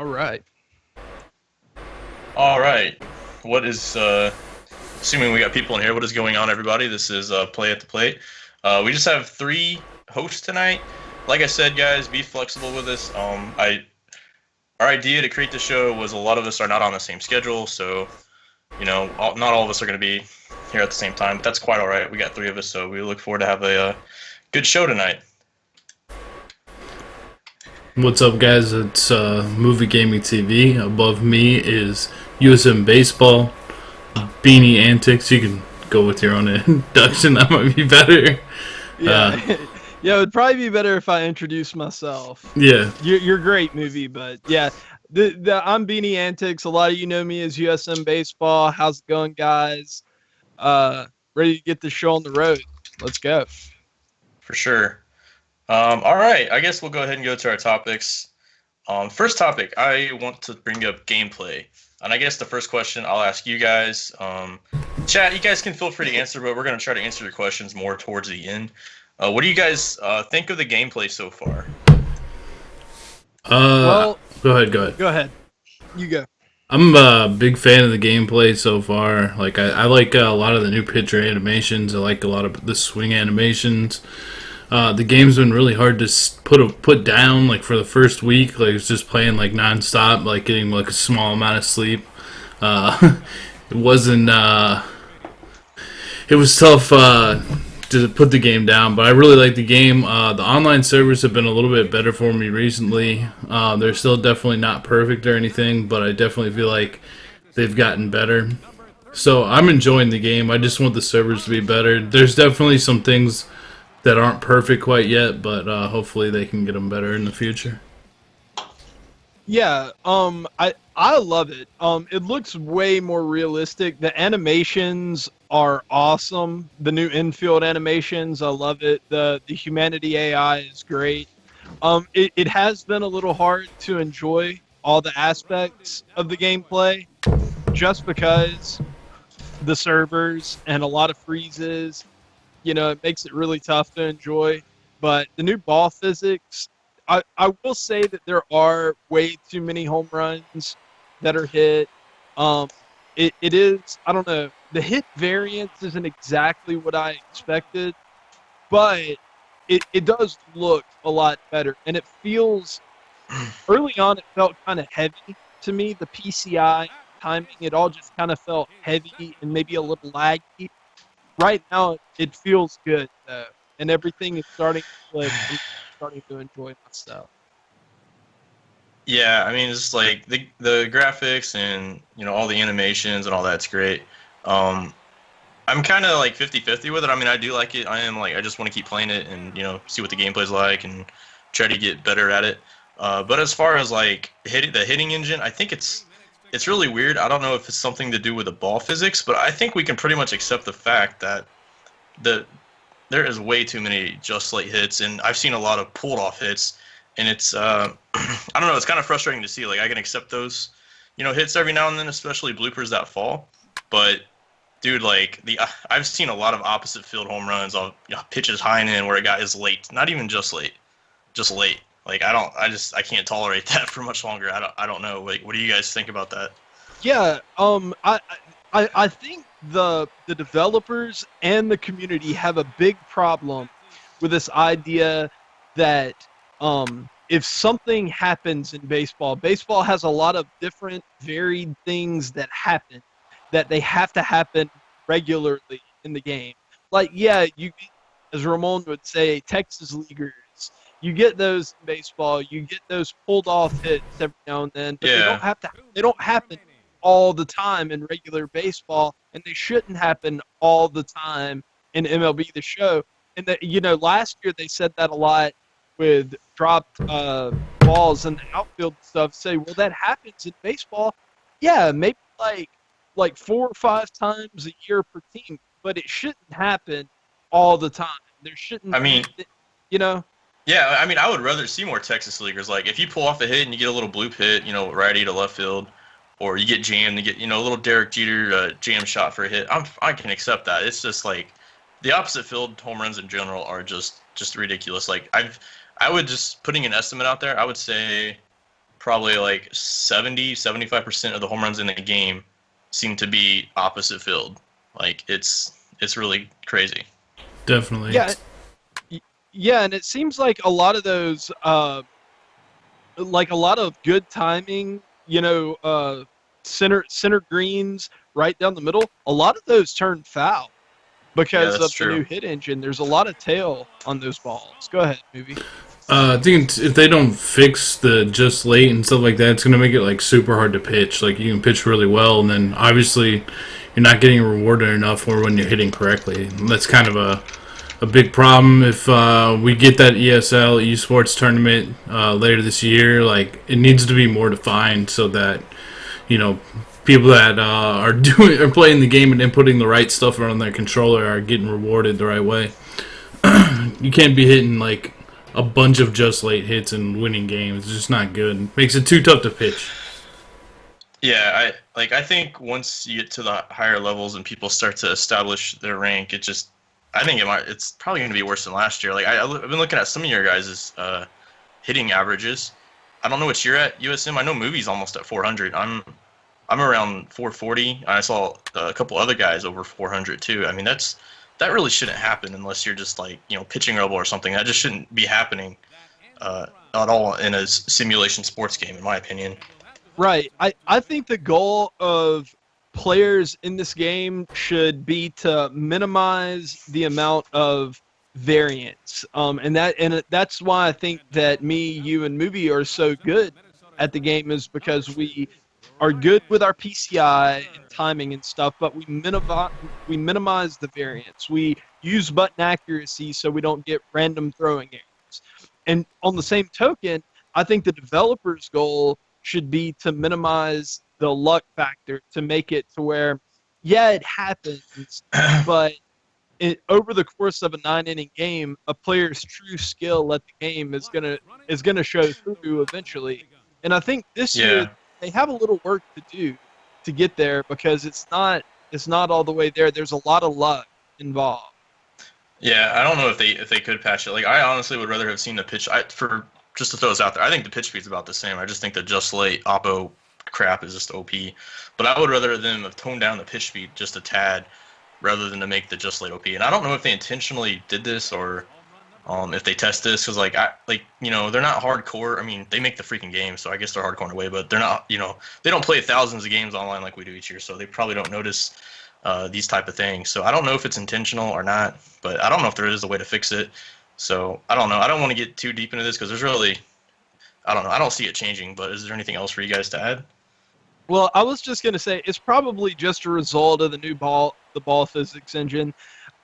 All right. All right. What is, assuming we got people in here, what is going on, everybody? This is Play at the Plate. We just have three hosts tonight. Like I said, guys, be flexible with us. Our idea to create the show was a lot of us are not on the same schedule, so, not all of us are going to be here at the same time. But that's quite all right. We got three of us, so we look forward to have a good show tonight. What's up, guys? It's Movie Gaming TV. Above me is USM Baseball, Beanie Antics. You can go with your own introduction. That might be better. Yeah. Yeah, it would probably be better if I introduced myself. Yeah. You're great, movie, but yeah. I'm Beanie Antics. A lot of you know me as USM Baseball. How's it going, guys? Ready to get the show on the road. Let's go. For sure. All right, I guess we'll go ahead and go to our topics. First topic, I want to bring up gameplay. And I guess the first question I'll ask you guys. Chat, you guys can feel free to answer, but we're going to try to answer your questions more towards the end. What do you guys think of the gameplay so far? Well, go ahead. Go ahead. You go. I'm a big fan of the gameplay so far. Like, I like a lot of the new pitcher animations. I like a lot of the swing animations. The game's been really hard to put down. Like, for the first week, like, it's just playing like nonstop, like getting like a small amount of sleep. It wasn't. It was tough to put the game down, but I really like the game. The online servers have been a little bit better for me recently. They're still definitely not perfect or anything, but I definitely feel like they've gotten better. So I'm enjoying the game. I just want the servers to be better. There's definitely some things that aren't perfect quite yet, but hopefully they can get them better in the future. Yeah, I love it. It looks way more realistic. The animations are awesome. The new infield animations, I love it. The humanity AI is great. It has been a little hard to enjoy all the aspects of the gameplay just because the servers and a lot of freezes. It makes it really tough to enjoy. But the new ball physics, I will say that there are way too many home runs that are hit. It is, I don't know, the hit variance isn't exactly what I expected, but it does look a lot better. And it feels, early on, it felt kind of heavy to me. The PCI timing, it all just kind of felt heavy and maybe a little laggy. Right now, it feels good, though, and everything is starting to click. I'm starting to enjoy myself. Yeah, I mean, it's like the graphics and all the animations and all that's great. I'm kind of like 50-50 with it. I mean, I do like it. I just want to keep playing it and see what the gameplay's like and try to get better at it. But as far as like the hitting engine, I think it's really weird. I don't know if it's something to do with the ball physics, but I think we can pretty much accept the fact that there is way too many just late hits, and I've seen a lot of pulled off hits, and it's I don't know, it's kind of frustrating to see. Like, I can accept those hits every now and then, especially bloopers that fall, but dude, like I've seen a lot of opposite field home runs on pitches high and in where a guy is late, not even just late, just late. Like, I can't tolerate that for much longer. I don't know. Like, what do you guys think about that? Yeah, I think the developers and the community have a big problem with this idea that if something happens in baseball has a lot of different varied things that happen that they have to happen regularly in the game. Like, yeah, you, as Ramon would say, Texas leaguers. You get those in baseball. You get those pulled off hits every now and then, but Yeah. they don't happen all the time in regular baseball, and they shouldn't happen all the time in MLB The Show. And that, last year they said that a lot with dropped balls in the outfield stuff. Say, well, that happens in baseball. Yeah, maybe like 4 or 5 times a year per team, but it shouldn't happen all the time. There shouldn't. I mean, you know. Yeah, I mean, I would rather see more Texas leaguers. Like, if you pull off a hit and you get a little bloop hit, righty to left field, or you get jammed and get, a little Derek Jeter jam shot for a hit, I can accept that. It's just like the opposite field home runs in general are just ridiculous. Like, I would just, putting an estimate out there, I would say probably like 75% of the home runs in the game seem to be opposite field. Like it's really crazy. Definitely. Yeah, yeah, and it seems like a lot of those, like a lot of good timing, center greens right down the middle. A lot of those turn foul because that's of the true. new hit engine. There's a lot of tail on those balls. Go ahead, movie. I think if they don't fix the just late and stuff like that, it's going to make it like super hard to pitch. Like you can pitch really well, and then obviously you're not getting rewarded enough for when you're hitting correctly. And that's kind of a big problem. If we get that ESL esports tournament later this year, like it needs to be more defined so that people that are playing the game and inputting the right stuff on their controller are getting rewarded the right way. You can't be hitting like a bunch of just late hits and winning games. It's just not good. Makes it too tough to pitch. Yeah, I think once you get to the higher levels and people start to establish their rank, it's probably going to be worse than last year. Like I've been looking at some of your guys' hitting averages. I don't know what you're at, USM. I know Movie's almost at 400. I'm around 440. I saw a couple other guys over 400 too. I mean, that really shouldn't happen unless you're just like pitching rebel or something. That just shouldn't be happening at all in a simulation sports game, in my opinion. Right. I think the goal of players in this game should be to minimize the amount of variance. And that's why I think that me, you, and Movie are so good at the game, is because we are good with our PCI and timing and stuff, but we minimize the variance. We use button accuracy so we don't get random throwing errors. And on the same token, I think the developer's goal should be to minimize the luck factor, to make it to where, yeah, it happens, but over the course of a 9-inning game, a player's true skill at the game is gonna show through eventually. And I think this year they have a little work to do to get there, because it's not all the way there. There's a lot of luck involved. Yeah, I don't know if they could patch it. Like I honestly would rather have seen the pitch. Just to throw this out there, I think the pitch speed's about the same. I just think the just late oppo crap is just OP. But I would rather them have toned down the pitch speed just a tad, rather than to make the just late OP. And I don't know if they intentionally did this or if they test this, because they're not hardcore. I mean, they make the freaking game, so I guess they're hardcore in a way. But they're not. They don't play thousands of games online like we do each year, so they probably don't notice these type of things. So I don't know if it's intentional or not, but I don't know if there is a way to fix it. So I don't know. I don't want to get too deep into this because there's really, I don't know. I don't see it changing. But is there anything else for you guys to add? Well, I was just going to say it's probably just a result of the ball physics engine.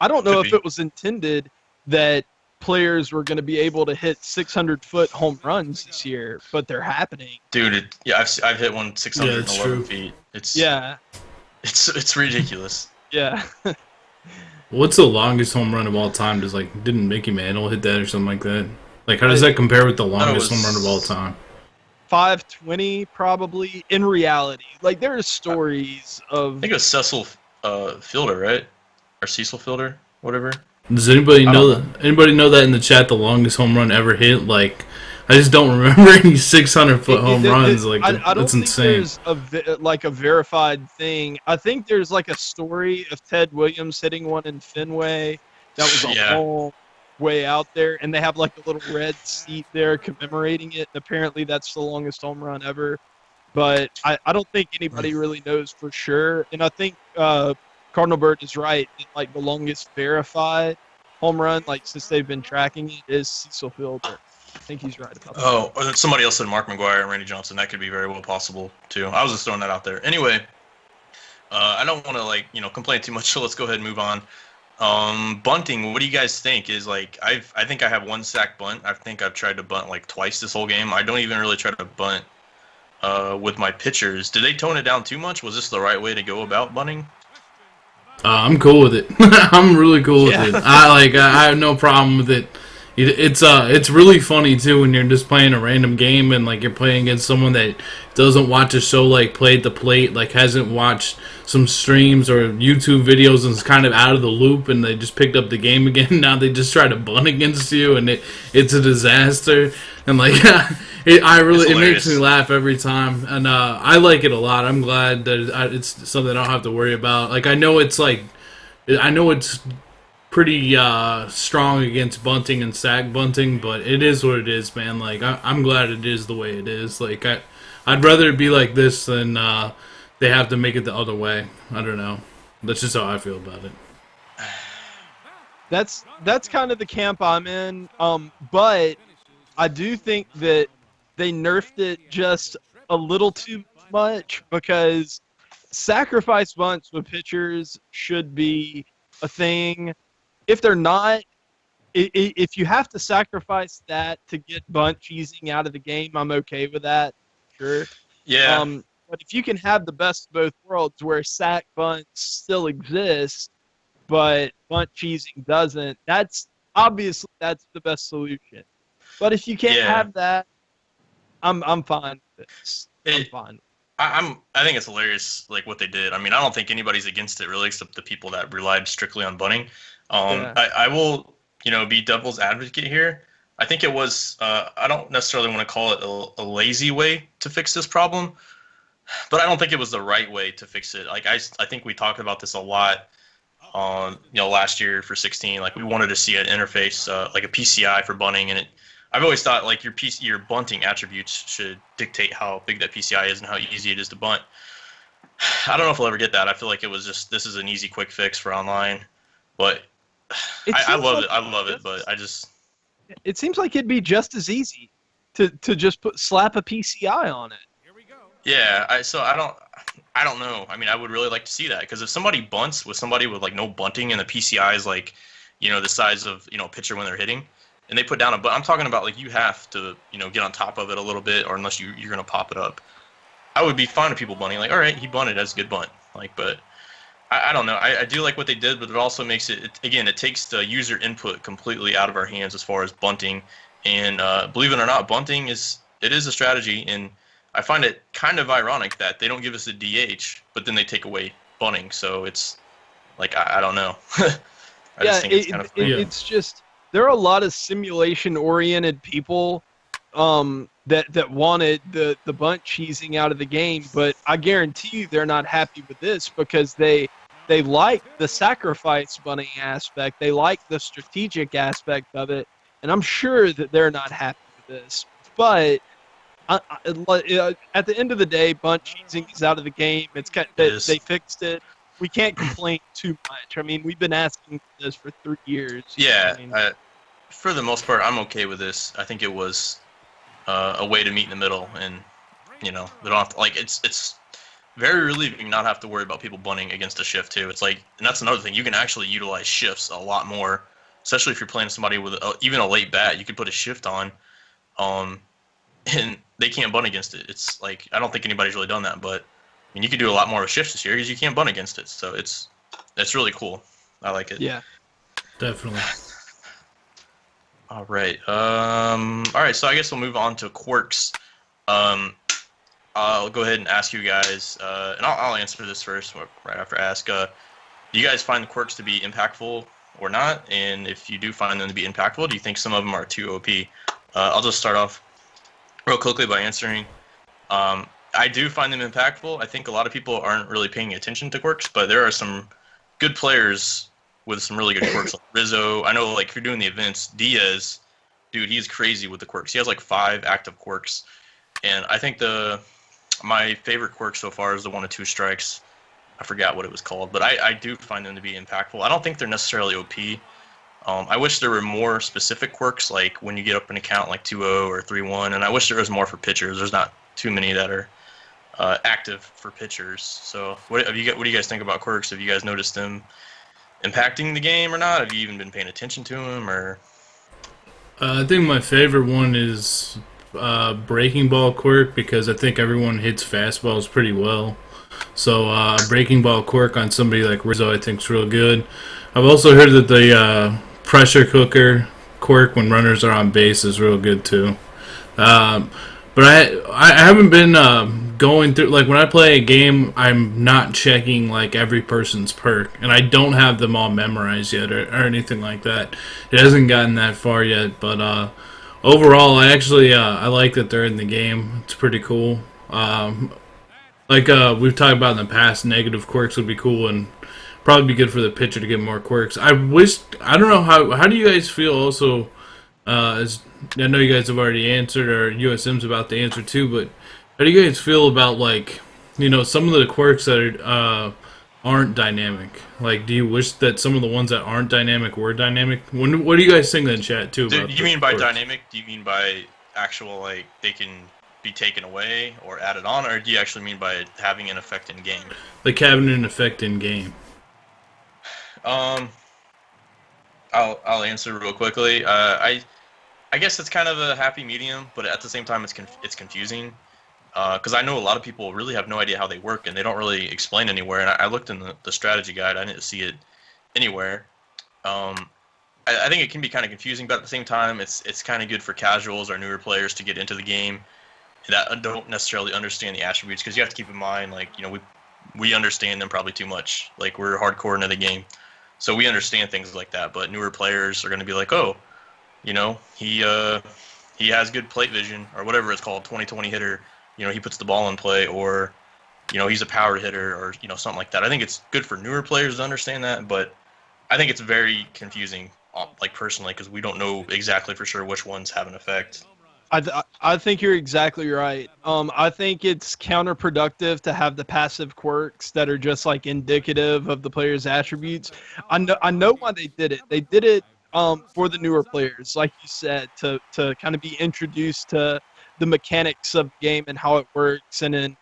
I don't know if it was intended that players were going to be able to hit 600-foot home runs this year, but they're happening. Dude, I've hit one 611 feet. It's ridiculous. Yeah. What's the longest home run of all time? Didn't Mickey Mantle hit that or something like that? Like, how does that compare with the longest home run of all time? 520, probably, in reality. Like, there are stories of... I think it was Cecil Fielder, right? Or Cecil Fielder, whatever. Does anybody know that in the chat, the longest home run ever hit? Like, I just don't remember any 600-foot home runs. I don't that's think insane. There's a verified thing. I think there's like a story of Ted Williams hitting one in Fenway. That was a long way out there, and they have like a little red seat there commemorating it. And apparently, that's the longest home run ever. But I don't think anybody really knows for sure. And I think Cardinal Bird is right. Like the longest verified home run, like since they've been tracking it, is Cecil Fielder. I think he's right about that. Oh, somebody else said Mark McGwire and Randy Johnson. That could be very well possible too. I was just throwing that out there. Anyway, I don't want to complain too much, so let's go ahead and move on. Bunting, what do you guys think? I think I have one sack bunt. I think I've tried to bunt like twice this whole game. I don't even really try to bunt with my pitchers. Did they tone it down too much? Was this the right way to go about bunting? I'm cool with it. I'm really cool with it. I have no problem with it. It's really funny too when you're just playing a random game and like you're playing against someone that doesn't watch a show like Play the Plate, like hasn't watched some streams or YouTube videos and is kind of out of the loop, and they just picked up the game again. Now they just try to bunt against you, and it's a disaster. And like it makes me laugh every time, and I like it a lot. I'm glad that it's something I don't have to worry about. Like I know it's pretty strong against bunting and sack bunting, but it is what it is, man. Like I'm glad it is the way it is. Like I'd rather it be like this than they have to make it the other way. I don't know. That's just how I feel about it. That's kind of the camp I'm in. But I do think that they nerfed it just a little too much, because sacrifice bunts with pitchers should be a thing. If they're not, if you have to sacrifice that to get bunt cheesing out of the game, I'm okay with that. Sure. Yeah. But if you can have the best of both worlds, where sack bunts still exist, but bunt cheesing doesn't, that's the best solution. But if you can't have that, I'm fine with this. I'm fine. I think it's hilarious, like what they did. I mean, I don't think anybody's against it really, except the people that relied strictly on bunting. I will, be devil's advocate here. I think it was, I don't necessarily want to call it a lazy way to fix this problem, but I don't think it was the right way to fix it. Like I think we talked about this a lot on, last year for 16. Like we wanted to see an interface, like a PCI for bunting, and I've always thought like your bunting attributes should dictate how big that PCI is and how easy it is to bunt. I don't know if we'll ever get that. I feel like it was just, this is an easy, quick fix for online, but I love it. I love it, but it seems like it'd be just as easy to just slap a PCI on it. Here we go. Yeah, I don't know. I mean, I would really like to see that, because if somebody bunts with somebody with like no bunting and the PCI is like, the size of pitcher when they're hitting, and they put down a bunt, I'm talking about like you have to get on top of it a little bit, or unless you're gonna pop it up. I would be fine with people bunting, like, all right, he bunted, that's a good bunt, like, but. I don't know. I do like what they did, but it also makes it takes the user input completely out of our hands as far as bunting. And believe it or not, bunting is a strategy, and I find it kind of ironic that they don't give us a DH, but then they take away bunting. So it's like, I don't know. I just think it's kind of funny. It's just, there are a lot of simulation-oriented people that wanted the bunt cheesing out of the game, but I guarantee you they're not happy with this, because they like the sacrifice bunting aspect, they like the strategic aspect of it, and I'm sure that they're not happy with this. But at the end of the day, bunt cheesing is out of the game. They fixed it. We can't complain too much. I mean, we've been asking for this for 3 years. Yeah, for the most part, I'm okay with this. I think it was a way to meet in the middle, and they don't have to, like, it's very relieving not have to worry about people bunting against a shift too. It's like, and that's another thing, you can actually utilize shifts a lot more, especially if you're playing somebody with even a late bat. You could put a shift on, and they can't bunt against it. It's like, I don't think anybody's really done that, but I mean, you could do a lot more of shifts this year because you can't bunt against it. So it's really cool. I like it. Yeah, definitely. All right. All right. So I guess we'll move on to quirks. I'll go ahead and ask you guys, and I'll answer this first, right after ask. Do you guys find the quirks to be impactful or not? And if you do find them to be impactful, do you think some of them are too OP? I'll just start off real quickly by answering. I do find them impactful. I think a lot of people aren't really paying attention to quirks, but there are some good players with some really good quirks. Like Rizzo, I know, like, if you're doing the events, Diaz, dude, he's crazy with the quirks. He has like 5 active quirks, and I think my favorite quirk so far is the 1 to 2 strikes. I forgot what it was called, but I do find them to be impactful. I don't think they're necessarily OP. I wish there were more specific quirks, like when you get up an account like 2-0 or 3-1, and I wish there was more for pitchers. There's not too many that are active for pitchers. So what do you guys think about quirks? Have you guys noticed them impacting the game or not? Have you even been paying attention to them? Or I think my favorite one is breaking ball quirk, because I think everyone hits fastballs pretty well. So breaking ball quirk on somebody like Rizzo I think is real good. I've also heard that the pressure cooker quirk when runners are on base is real good too. But I haven't been going through, like, when I play a game, I'm not checking like every person's perk, and I don't have them all memorized yet or anything like that. It hasn't gotten that far yet, but overall, I actually I like that they're in the game. It's pretty cool. Like we've talked about in the past, negative quirks would be cool and probably be good for the pitcher to get more quirks. I don't know how do you guys feel also. As I know you guys have already answered, or USM's about to answer too, but how do you guys feel about, like, some of the quirks that aren't dynamic? Like, do you wish that some of the ones that aren't dynamic were dynamic? What do you guys think in the chat too? Do you mean by dynamic? Do you mean by actual, like, they can be taken away or added on, or do you actually mean by having an effect in game? Like having an effect in game. I'll answer real quickly. I guess it's kind of a happy medium, but at the same time, it's confusing. Because I know a lot of people really have no idea how they work, and they don't really explain anywhere. And I looked in the strategy guide; I didn't see it anywhere. I think it can be kind of confusing, but at the same time, it's kind of good for casuals or newer players to get into the game that don't necessarily understand the attributes. Because you have to keep in mind, like, we understand them probably too much. Like, we're hardcore into the game, so we understand things like that. But newer players are going to be like, oh, he has good plate vision, or whatever it's called, 20/20 hitter. He puts the ball in play, or he's a power hitter, or something like that. I think it's good for newer players to understand that, but I think it's very confusing, like, personally, because we don't know exactly for sure which ones have an effect. I think you're exactly right. I think it's counterproductive to have the passive quirks that are just, like, indicative of the player's attributes. I know why they did it. They did it for the newer players, like you said, to kind of be introduced to the mechanics of the game and how it works in an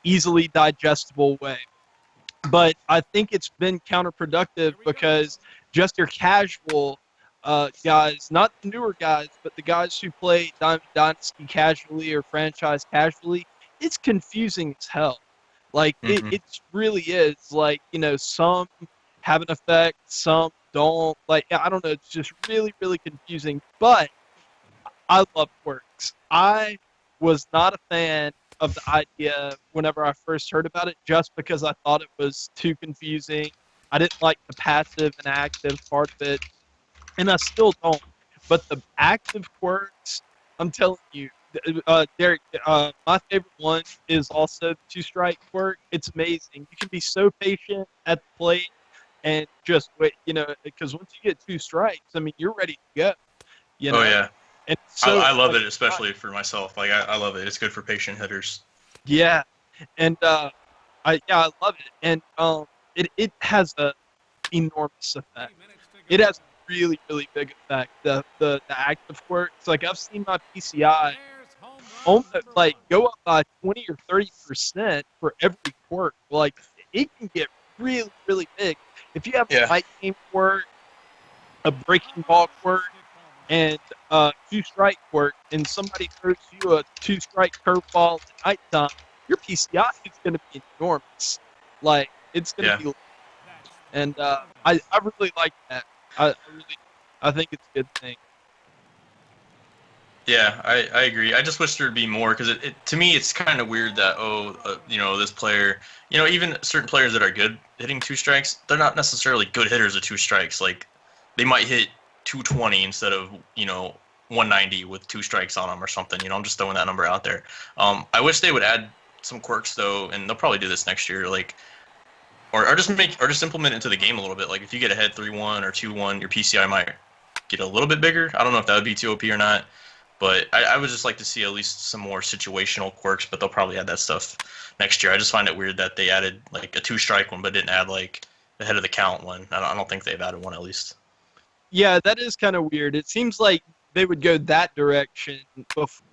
easily digestible way. But I think it's been counterproductive because just your casual guys, not the newer guys, but the guys who play Diamond Dynasty casually or franchise casually, it's confusing as hell. Like, it really is. Like, some have an effect, some don't. Like, I don't know. It's just really, really confusing. But I love quirks. I was not a fan of the idea whenever I first heard about it, just because I thought it was too confusing. I didn't like the passive and active part of it, and I still don't. But the active quirks, I'm telling you, Derek, my favorite one is also the two-strike quirk. It's amazing. You can be so patient at the plate and just wait, because once you get two strikes, I mean, you're ready to go. Oh, yeah. And so, I love it, especially for myself. Like, I love it. It's good for patient hitters. Yeah, and I love it, and it has a enormous effect. It has a really, really big effect. The active quirks, like, I've seen my PCI almost, like, go up by 20 or 30% for every quirk. Like, it can get really, really big. If you have a night game quirk, a breaking ball quirk, and two-strike quirk, and somebody throws you a two-strike curveball at nighttime, your PCI is going to be enormous. Like, it's going to be, and I really like that. I think it's a good thing. Yeah, I agree. I just wish there'd be more, because it to me it's kind of weird that this player, even certain players that are good hitting two strikes, they're not necessarily good hitters of two strikes. Like, they might hit 220 instead of 190 with two strikes on them or something. I'm just throwing that number out there. I wish they would add some quirks though, and they'll probably do this next year. Like, or just implement it into the game a little bit. Like, if you get ahead 3-1 or 2-1, your PCI might get a little bit bigger. I don't know if that would be too OP or not. But I would just like to see at least some more situational quirks, but they'll probably add that stuff next year. I just find it weird that they added, like, a two-strike one, but didn't add, like, the head of the count one. I don't think they've added one, at least. Yeah, that is kind of weird. It seems like they would go that direction before.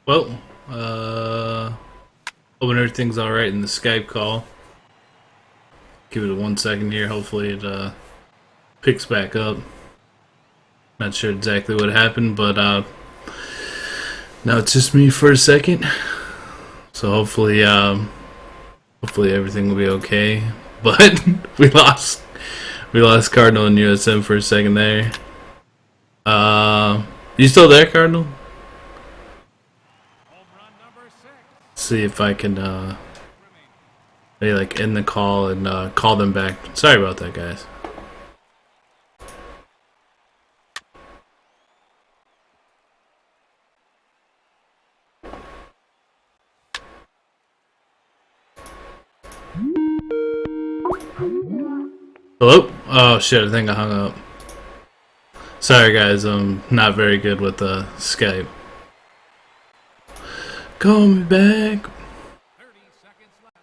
Well, hoping everything's all right in the Skype call. Give it 1 second here. Hopefully it picks back up. Not sure exactly what happened, but now it's just me for a second. So hopefully everything will be okay. but we lost. We lost Cardinal and USM for a second there. You still there, Cardinal? Let's see if I can maybe like end the call and call them back. Sorry about that, guys. Hello? Oh shit, I think I hung up. Sorry guys, I'm not very good with Skype. Call me back. 30 seconds left.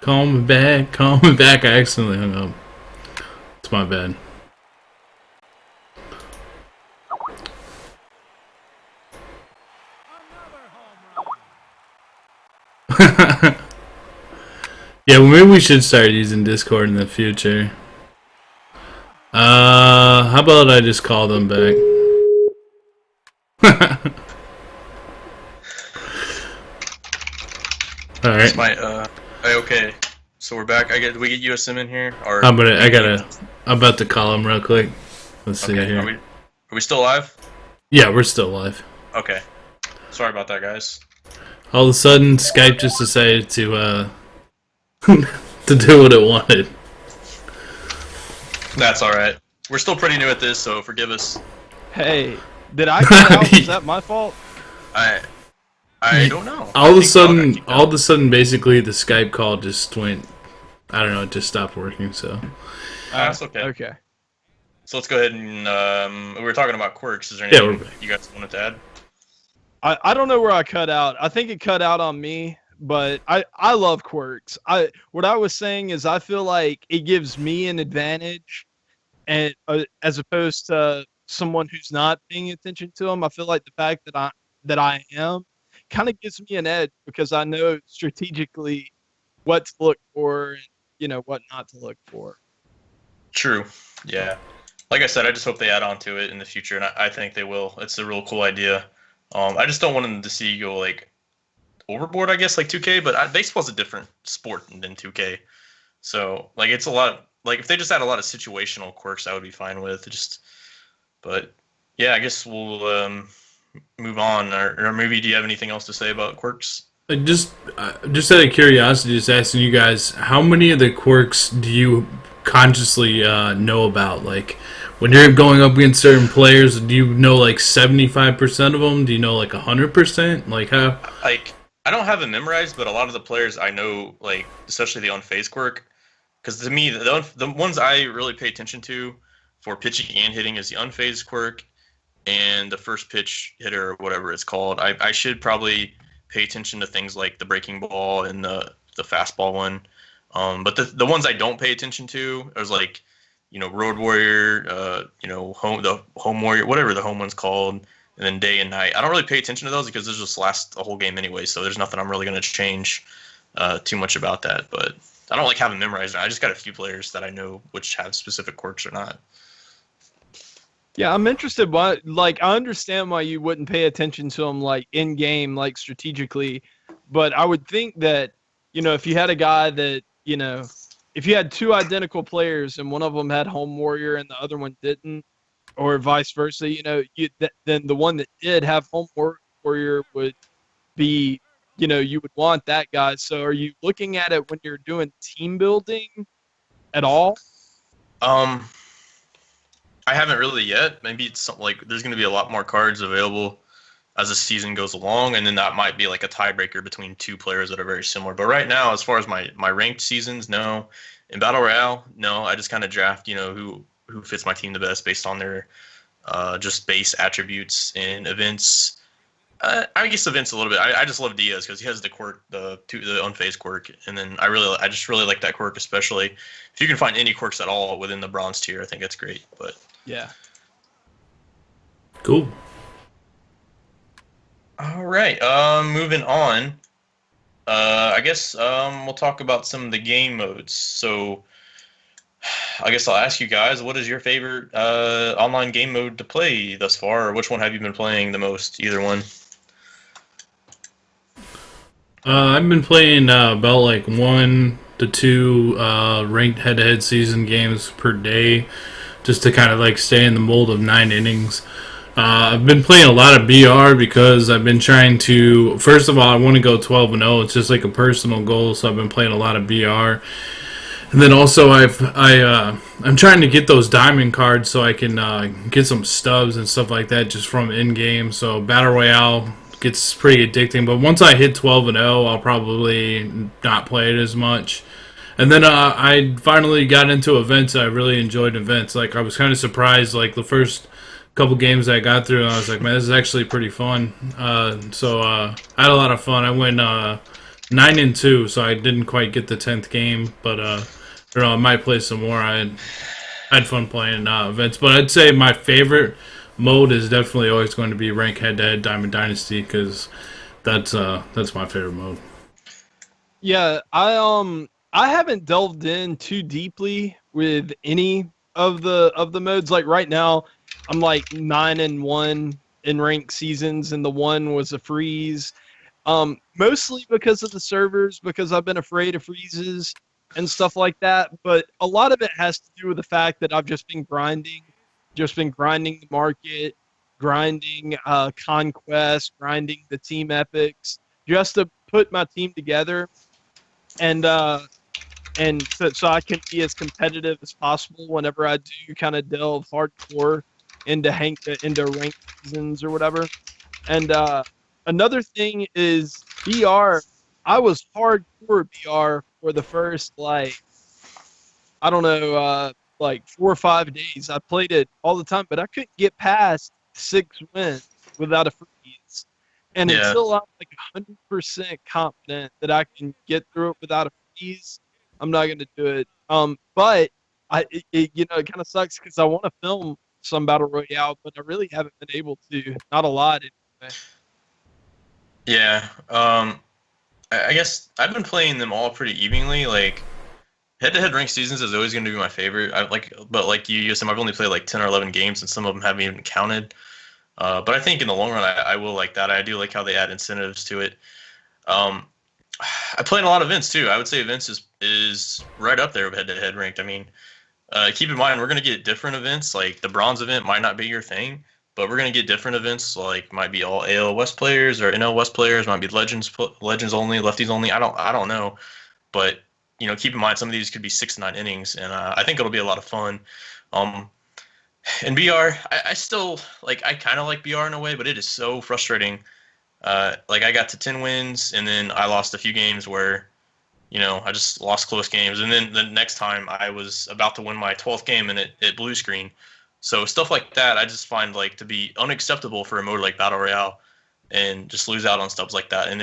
Call me back, call me back. I accidentally hung up. It's my bad. Yeah, well, maybe we should start using Discord in the future. How about I just call them back? All right. Okay. So we're back. Do we get USM in here? Or I'm about to call him real quick. Let's see here. Are we still live? Yeah, we're still live. Okay. Sorry about that, guys. All of a sudden, Skype just decided to to do what it wanted. That's all right. We're still pretty new at this, so forgive us. Hey, did I cut out? Was that my fault? I don't know. All of a sudden, basically the Skype call just went. I don't know. It just stopped working. So. That's okay. Okay. So let's go ahead and we were talking about quirks. Is there anything you guys wanted to add? I don't know where I cut out. I think it cut out on me, but I love quirks. What I was saying is I feel like it gives me an advantage, and as opposed to someone who's not paying attention to them. I feel like the fact that I am kind of gives me an edge because I know strategically what to look for and what not to look for. True. Yeah. Like I said, I just hope they add on to it in the future, and I think they will. It's a real cool idea. I just don't want them to see you go like overboard, I guess, like 2K. But baseball's a different sport than 2K, so like it's a lot. Like if they just had a lot of situational quirks, I would be fine with. But yeah, I guess we'll move on. Or maybe do you have anything else to say about quirks? Just out of curiosity, just asking you guys, how many of the quirks do you consciously know about? Like when you're going up against certain players, do you know like 75% of them? Do you know like 100%? Like how? Like I don't have it memorized, but a lot of the players I know, like especially the unfazed quirk, because to me the ones I really pay attention to for pitching and hitting is the unfazed quirk and the first pitch hitter or whatever it's called. I should probably pay attention to things like the breaking ball and the fastball one. But the ones I don't pay attention to is like, Road Warrior, the Home Warrior, whatever the home one's called, and then Day and Night. I don't really pay attention to those because those just last a whole game anyway, so there's nothing I'm really going to change too much about that. But I don't like having memorized. I just got a few players that I know which have specific quirks or not. Yeah, I'm interested. I understand why you wouldn't pay attention to them like in game, like strategically, but I would think that if you had a guy that if you had two identical players and one of them had Home Warrior and the other one didn't, or vice versa, then the one that did have Home Warrior would be, you would want that guy. So are you looking at it when you're doing team building at all? I haven't really yet. Maybe it's something like there's going to be a lot more cards available as the season goes along, and then that might be like a tiebreaker between two players that are very similar. But right now, as far as my ranked seasons, no. In Battle Royale, no. I just kind of draft, who fits my team the best based on their just base attributes and events. I guess events a little bit. I just love Diaz because he has the quirk, the unfazed quirk, and then I just really like that quirk, especially if you can find any quirks at all within the bronze tier. I think that's great. But yeah, cool. All right, moving on. I guess we'll talk about some of the game modes. So I guess I'll ask you guys, what is your favorite online game mode to play thus far, or which one have you been playing the most? Either one. I've been playing about like 1 to 2 ranked head-to-head season games per day, just to kind of like stay in the mold of 9 innings. I've been playing a lot of BR because I've been trying to. First of all, I want to go 12-0. It's just like a personal goal, so I've been playing a lot of BR. And then also I'm trying to get those diamond cards so I can get some stubs and stuff like that just from in game. So Battle Royale gets pretty addicting. But once I hit 12-0, I'll probably not play it as much. And then I finally got into events. I really enjoyed events. Like I was kind of surprised. Like the first couple games I got through, and I was like, man, this is actually pretty fun. So I had a lot of fun. I went 9-2, so I didn't quite get the 10th game, but I don't know, I might play some more. I had fun playing events, but I'd say my favorite mode is definitely always going to be rank head-to-head Diamond Dynasty because that's my favorite mode. Yeah, I haven't delved in too deeply with any of the modes. Like right now, I'm like 9-1 in ranked seasons, and the one was a freeze. Mostly because of the servers, because I've been afraid of freezes and stuff like that. But a lot of it has to do with the fact that I've just been grinding the market, grinding conquest, grinding the team epics, just to put my team together, and so I can be as competitive as possible whenever I do kind of delve hardcore into ranked seasons or whatever. And another thing is BR. I was hardcore BR for the first, like, I don't know, like 4 or 5 days. I played it all the time, but I couldn't get past 6 wins without a freeze. And Yeah. until I'm like 100% confident that I can get through it without a freeze, I'm not going to do it. But it kind of sucks because I want to film some Battle Royale, but I really haven't been able to. Not a lot anyway. Yeah. I guess I've been playing them all pretty evenly. Like head-to-head ranked seasons is always going to be my favorite. But like you, Sam, I've only played like 10 or 11 games, and some of them haven't even counted. But I think in the long run, I will like that. I do like how they add incentives to it. I play in a lot of events too. I would say events is right up there with head-to-head ranked. I mean, keep in mind we're going to get different events. Like the bronze event might not be your thing, but we're going to get different events. Like might be all AL West players or NL West players. Might be legends only, lefties only. I don't know, but keep in mind some of these could be 6 to 9 innings, and I think it'll be a lot of fun. And BR, I still like. I kind of like BR in a way, but it is so frustrating. Like I got to 10 wins, and then I lost a few games where, I just lost close games. And then the next time I was about to win my 12th game, and it blue screen. So stuff like that, I just find like to be unacceptable for a mode like Battle Royale, and just lose out on stuff like that. And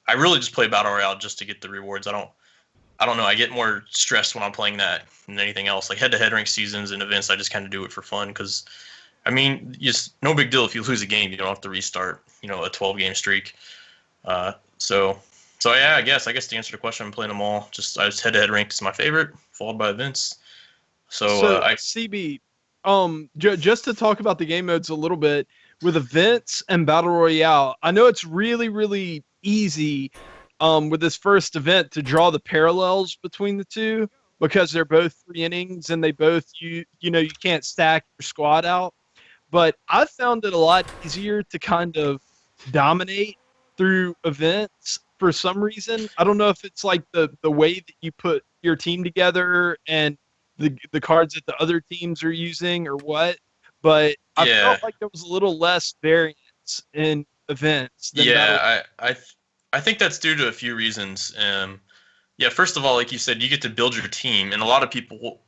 I really just play Battle Royale just to get the rewards. I don't know. I get more stressed when I'm playing that than anything else. Like head-to-head ranked seasons and events, I just kind of do it for fun because, I mean, it's no big deal if you lose a game. You don't have to restart, a 12-game streak. So yeah, I guess to answer the question, I'm playing them all. Just head-to-head ranked is my favorite, followed by events. So CB, just to talk about the game modes a little bit with events and Battle Royale, I know it's really, really easy with this first event to draw the parallels between the two because they're both 3 innings and they both you can't stack your squad out. But I found it a lot easier to kind of dominate through events for some reason. I don't know if it's like the way that you put your team together and the cards that the other teams are using or what, but I felt like there was a little less variance in events than Battle. I think that's due to a few reasons. First of all, like you said, you get to build your team, and a lot of people,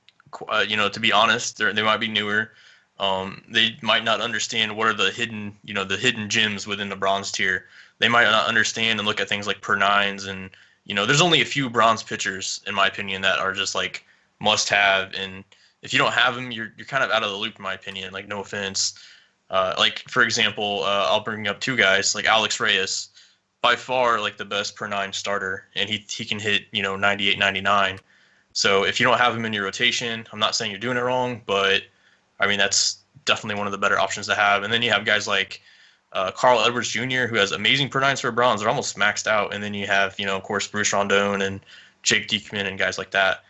to be honest, they might be newer. They might not understand what are the hidden gems within the bronze tier. They might not understand and look at things like per nines, and there's only a few bronze pitchers, in my opinion, that are just like must have, and if you don't have them, you're kind of out of the loop, in my opinion. Like no offense, like for example, I'll bring up 2 guys like Alex Reyes. By far like the best per 9 starter, and he can hit 98, 99. So if you don't have him in your rotation, I'm not saying you're doing it wrong, but I mean that's definitely one of the better options to have. And then you have guys like Carl Edwards Jr., who has amazing per nines for bronze. They're almost maxed out. And then you have, of course, Bruce Rondon and Jake Diekman and guys like that.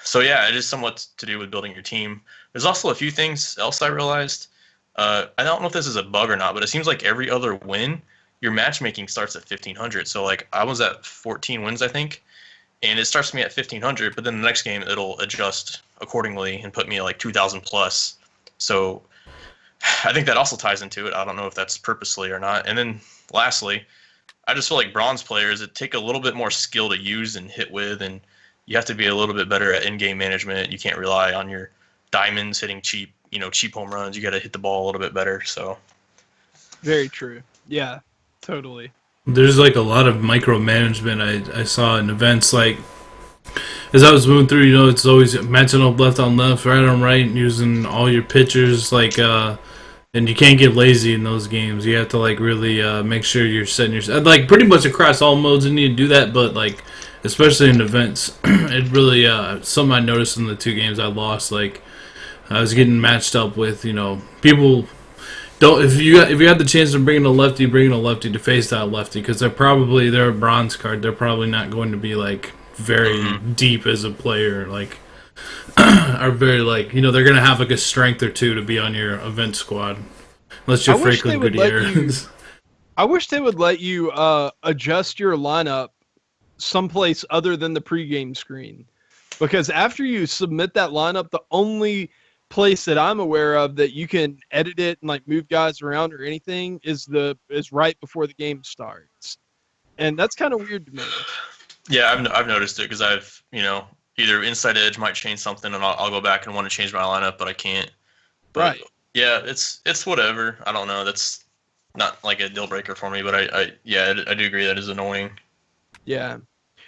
So yeah, it is somewhat to do with building your team. There's also a few things else I realized. I don't know if this is a bug or not, but it seems like every other win, your matchmaking starts at 1,500. So like I was at 14 wins, I think, and it starts me at 1,500. But then the next game it'll adjust accordingly and put me at like 2,000 plus. So I think that also ties into it. I don't know if that's purposely or not. And then lastly, I just feel like bronze players, it take a little bit more skill to use and hit with, and you have to be a little bit better at in-game management. You can't rely on your diamonds hitting cheap home runs. You got to hit the ball a little bit better. So Very true. Yeah, totally. There's like a lot of micromanagement I saw in events. Like as I was moving through, it's always matching up left on left, right on right, using all your pitchers. Like, and you can't get lazy in those games. You have to like really make sure you're setting your like pretty much across all modes. You need to do that, but like especially in events, it really something I noticed in the 2 games I lost. Like I was getting matched up with people. Don't if you had the chance to bring in a lefty to face that lefty, because they're a bronze card. They're probably not going to be like very deep as a player, like are very like they're gonna have like a strength or 2 to be on your event squad, unless you're Franklin Gutierrez. I wish they would let you adjust your lineup someplace other than the pregame screen, because after you submit that lineup, the only place that I'm aware of that you can edit it and like move guys around or anything is right before the game starts, and that's kind of weird to me. yeah, I've noticed it because I've either Inside Edge might change something and I'll go back and want to change my lineup, but I can't. But Right. Yeah, it's whatever. I don't know. That's not like a deal breaker for me, but I do agree that is annoying. Yeah,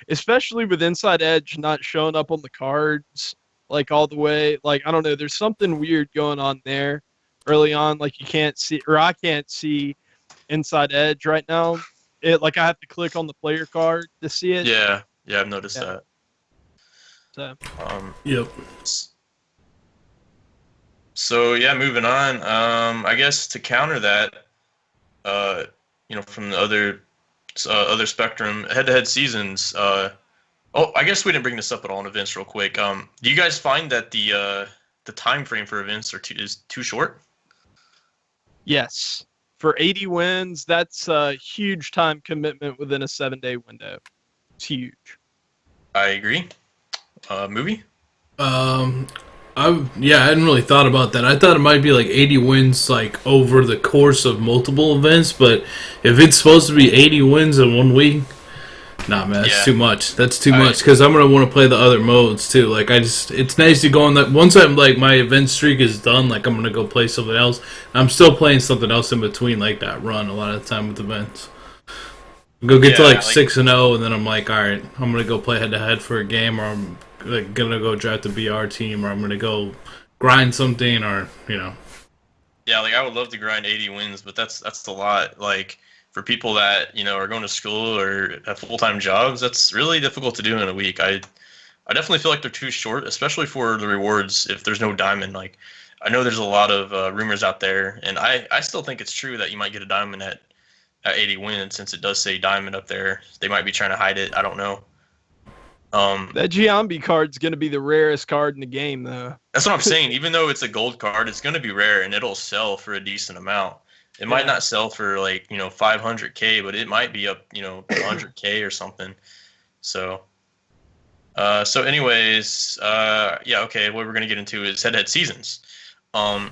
especially with Inside Edge not showing up on the cards like all the way. Like I don't know, there's something weird going on there early on. Like you can't see, or I can't see Inside Edge right now. Like I have to click on the player card to see it. Yeah, I've noticed that. So. Yep. So yeah, moving on. I guess to counter that, from the other spectrum, head-to-head seasons. I guess we didn't bring this up at all in events. Real quick, do you guys find that the time frame for events is too short? Yes, for 80 wins, that's a huge time commitment within a 7-day window. It's huge. I agree. Movie? I hadn't really thought about that. I thought it might be like 80 wins like over the course of multiple events, but if it's supposed to be 80 wins in 1 week, nah, man, that's too much. That's too much, because I'm gonna want to play the other modes too. Like it's nice to go on that. Once I'm like my event streak is done, like I'm gonna go play something else. I'm still playing something else in between, like that run. A lot of the time with events, go get to like 6-0, and then I'm like, all right, I'm gonna go play head to head for a game, or I'm like gonna go draft a BR team, or I'm gonna go grind something, or Yeah, like I would love to grind 80 wins, but that's a lot. Like for people that are going to school or have full-time jobs, that's really difficult to do in a week. I definitely feel like they're too short, especially for the rewards. If there's no diamond, like I know there's a lot of rumors out there, and I still think it's true that you might get a diamond at 80 wins, since it does say diamond up there. They might be trying to hide it. I don't know. That Giambi card's going to be the rarest card in the game, though. That's what I'm saying. Even though it's a gold card, it's going to be rare, and it'll sell for a decent amount. It might not sell for like 500K, but it might be up 100K or something. So anyways, okay. What we're gonna get into is head-to-head seasons. Do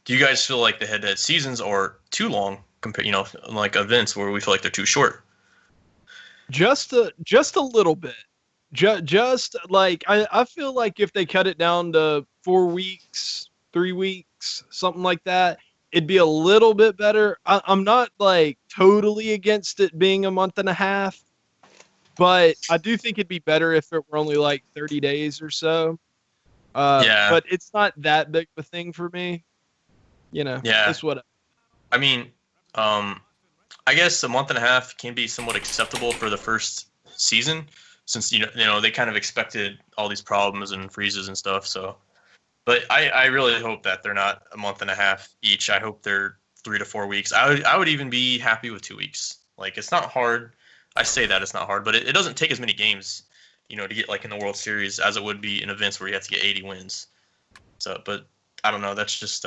you guys feel like the head-to-head seasons are too long compared, like events where we feel like they're too short? Just a little bit. Just like I feel like if they cut it down to 4 weeks, 3 weeks, something like that, it'd be a little bit better. I'm not like totally against it being a month and a half, but I do think it'd be better if it were only like 30 days or so. But it's not that big of a thing for me. It's what. I mean, I guess a month and a half can be somewhat acceptable for the first season, since you know they kind of expected all these problems and freezes and stuff. So, but I really hope that they're not a month and a half each. I hope they're 3 to 4 weeks. I would even be happy with 2 weeks. Like, it's not hard. I say that it's not hard, but it doesn't take as many games, to get like in the World Series as it would be in events where you have to get 80 wins. So, but I don't know. That's just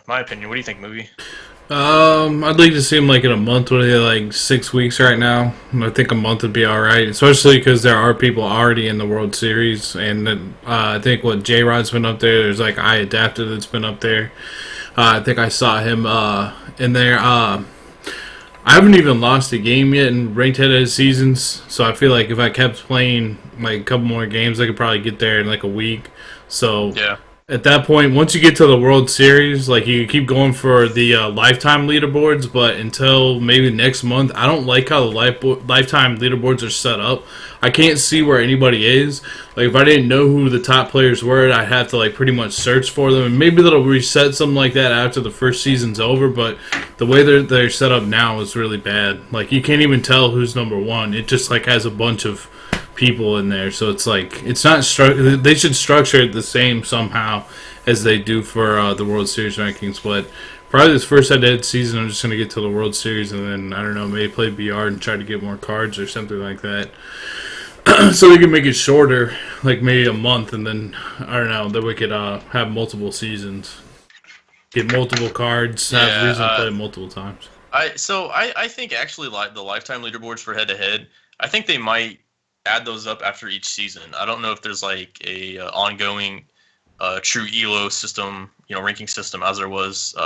my opinion. What do you think, Movie? I'd like to see them like in a month. What are they, like 6 weeks right now? I think a month would be all right, especially because there are people already in the World Series, and I think what J-Rod's been up there. There's like I Adapted that's been up there. I think I saw him in there. I haven't even lost a game yet in ranked head-to-head seasons, so I feel like if I kept playing like a couple more games, I could probably get there in like a week. So yeah. At that point, once you get to the World Series, like you keep going for the lifetime leaderboards, but until maybe next month, I don't like how the lifetime leaderboards are set up. I can't see where anybody is. Like if I didn't know who the top players were, I'd have to like pretty much search for them, and maybe they'll reset something like that after the first season's over. But the way they're set up now is really bad. Like you can't even tell who's number one. It just like has a bunch of people in there, so it's like it's not they should structure it the same somehow as they do for the World Series rankings. But probably this first head-to-head season, I'm just going to get to the World Series and then I don't know, maybe play BR and try to get more cards or something like that. So we can make it shorter, like maybe a month, and then I don't know, then we could have multiple seasons, get multiple cards, have reason to play multiple times. I think actually the lifetime leaderboards for head-to-head, I think they might add those up after each season. I don't know if there's like a ongoing true ELO system, ranking system as there was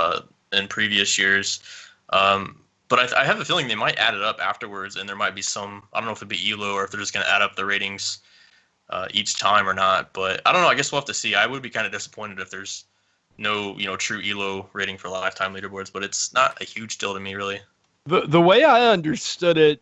in previous years. But I have a feeling they might add it up afterwards, and there might be some, I don't know if it'd be ELO or if they're just going to add up the ratings each time or not. But I don't know. I guess we'll have to see. I would be kind of disappointed if there's no, true ELO rating for lifetime leaderboards, but it's not a huge deal to me, really. The way I understood it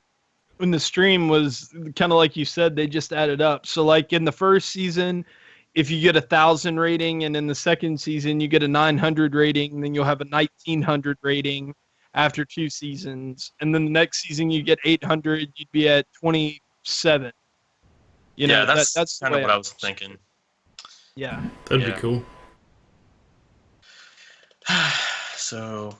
in the stream was kind of like you said, they just added up. So like in the first season, if you get 1,000 rating, and in the second season you get a 900 rating, then you'll have a 1,900 rating after 2 seasons, and then the next season you get 800, you'd be at 27. That's kind of what I was thinking. Yeah, that'd be cool. So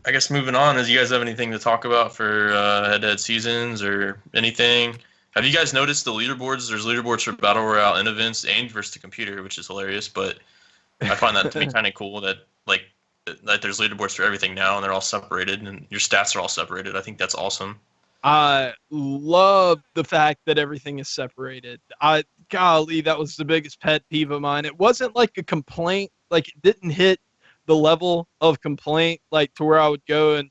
I guess moving on, do you guys have anything to talk about for head-to-head seasons or anything? Have you guys noticed the leaderboards? There's leaderboards for Battle Royale and events and versus the computer, which is hilarious, but I find that to be kind of cool that there's leaderboards for everything now, and they're all separated, and your stats are all separated. I think that's awesome. I love the fact that everything is separated. Golly, that was the biggest pet peeve of mine. It wasn't like a complaint, like it didn't hit the level of complaint, like to where I would go and,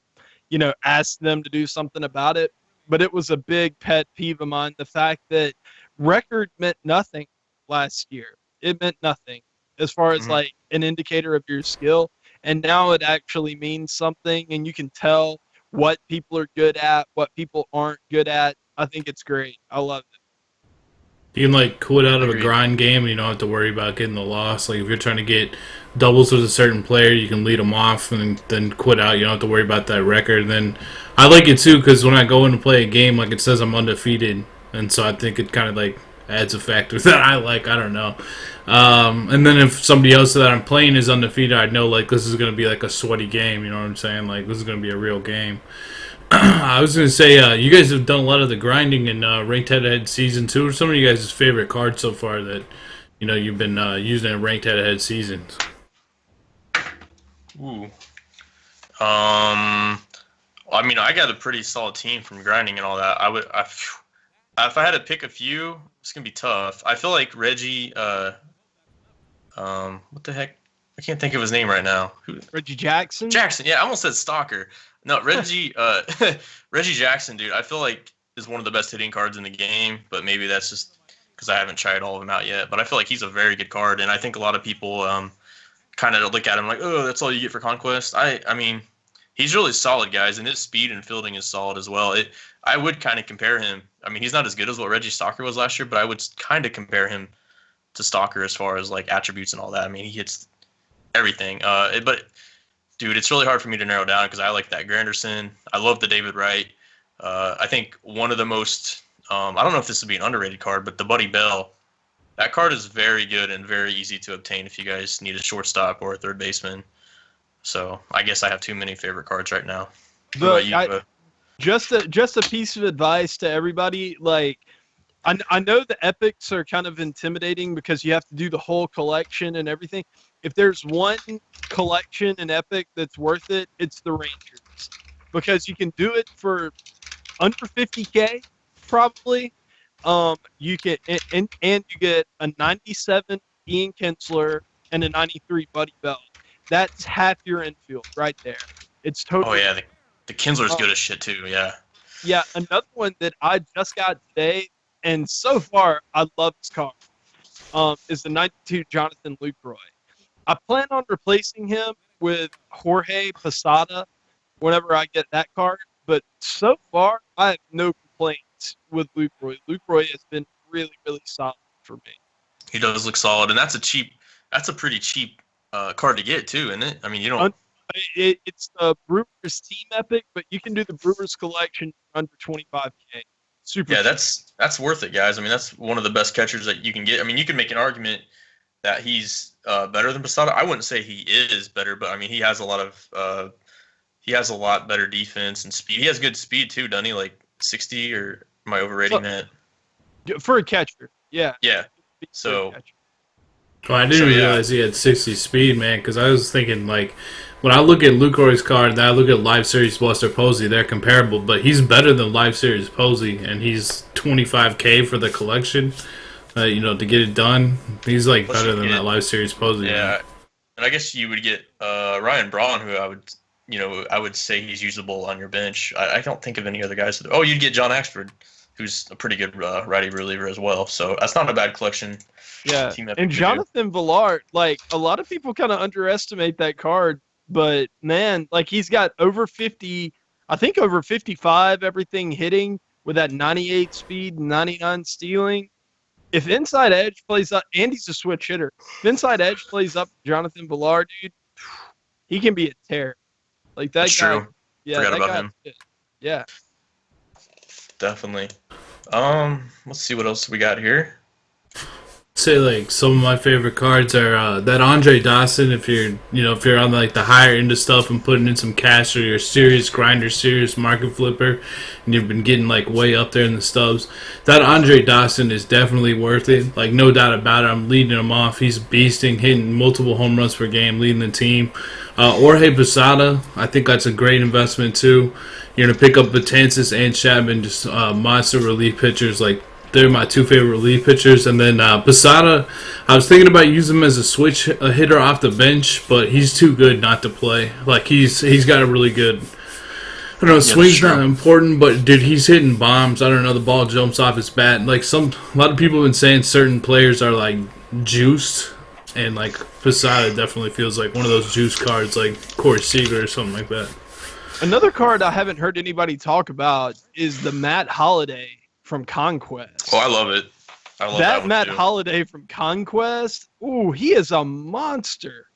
ask them to do something about it. But it was a big pet peeve of mine. The fact that record meant nothing last year. It meant nothing as far as like an indicator of your skill. And now it actually means something, and you can tell what people are good at, what people aren't good at. I think it's great. I love it. You can quit out of a grind game, and you don't have to worry about getting the loss. Like if you're trying to get doubles with a certain player, you can lead them off and then quit out. You don't have to worry about that record. And then I like it too because when I go in to play a game, it says I'm undefeated, and so I think it kind of adds a factor that I like. I don't know. And then if somebody else that I'm playing is undefeated, I know this is going to be a sweaty game. You know what I'm saying? This is going to be a real game. I was going to say, you guys have done a lot of the grinding in ranked head-to-head season 2. What are some of you guys' favorite cards so far that you've been using in ranked head-to-head seasons? Ooh. I got a pretty solid team from grinding and all that. If I had to pick a few, it's gonna be tough. I feel like Reggie. What the heck? I can't think of his name right now. Reggie Jackson? Jackson, yeah, I almost said Stalker. No, Reggie Reggie Jackson, dude, I feel like is one of the best hitting cards in the game, but maybe that's just because I haven't tried all of them out yet. But I feel like he's a very good card, and I think a lot of people kind of look at him like, oh, that's all you get for Conquest. I mean, he's really solid, guys, and his speed and fielding is solid as well. I would kind of compare him. I mean, he's not as good as what Reggie Stalker was last year, but I would kind of compare him to Stalker as far as attributes and all that. I mean, he hits everything. But dude, it's really hard for me to narrow down because I like that Granderson. I love the David Wright. I think one of the most I don't know if this would be an underrated card, but the Buddy Bell. That card is very good and very easy to obtain if you guys need a shortstop or a third baseman. So I guess I have too many favorite cards right now. What about you? Just a piece of advice to everybody. Like, I know the epics are kind of intimidating because you have to do the whole collection and everything. If there's one collection in epic that's worth it, it's the Rangers, because you can do it for under 50K probably. You can and you get a 97 Ian Kinsler and a 93 Buddy Bell. That's half your infield right there. It's totally. Oh yeah, the Kinsler's good as shit too. Yeah. Yeah, another one that I just got today, and so far I love this card, is the 92 Jonathan Lucroy. I plan on replacing him with Jorge Posada whenever I get that card, but so far I have no complaints with Lucroy. Lucroy has been really, really solid for me. He does look solid, and that's a pretty cheap card to get too, isn't it? I mean, you don't. It's the Brewers team epic, but you can do the Brewers collection under 25K. Super. Yeah, cheap. that's worth it, guys. I mean, that's one of the best catchers that you can get. I mean, you can make an argument that he's better than Posada. I wouldn't say he is better, but I mean, he has a lot better defense and speed. He has good speed too, doesn't he? Like 60, or am I overrating that? For a catcher, yeah. Yeah. So. Well, I didn't realize he had 60 speed, man, because I was thinking, like, when I look at Lucroy's card and I look at Live Series Buster Posey, they're comparable, but he's better than Live Series Posey, and he's 25K for the collection, to get it done. He's, like, better than that Live Series Posey. Yeah, man. and I guess you would get Ryan Braun, who I would say he's usable on your bench. I don't think of any other guys. Oh, you'd get John Axford, who's a pretty good righty reliever as well, so that's not a bad collection. Yeah, and Jonathan Villar, like, a lot of people kind of underestimate that card, but, man, like, he's got over 50, I think over 55 everything hitting with that 98 speed, 99 stealing. If Inside Edge plays up, and he's a switch hitter, if Inside Edge plays up Jonathan Villar, dude, he can be a tear. Like, that That's guy. True. Yeah, Forgot that about guy, him. Yeah. Definitely. Let's see what else we got here. Say, like, some of my favorite cards are that Andre Dawson. If you're on like the higher end of stuff and putting in some cash, or you're a serious grinder, serious market flipper, and you've been getting like way up there in the stubs, that Andre Dawson is definitely worth it. Like, no doubt about it. I'm leading him off. He's beasting, hitting multiple home runs per game, leading the team. Jorge Posada, I think that's a great investment too. You're gonna pick up Betances and Chapman, just monster relief pitchers. Like, they're my two favorite relief pitchers. And then Posada, I was thinking about using him as a switch hitter off the bench, but he's too good not to play. Like, he's got a really good, I don't know, swing's not important, but dude, he's hitting bombs. I don't know, the ball jumps off his bat. Like, a lot of people have been saying certain players are like juiced, and like Posada definitely feels like one of those juice cards, like Corey Seager or something like that. Another card I haven't heard anybody talk about is the Matt Holliday from Conquest. Oh, I love it. I love that one Matt too. Holliday from Conquest. Ooh, he is a monster.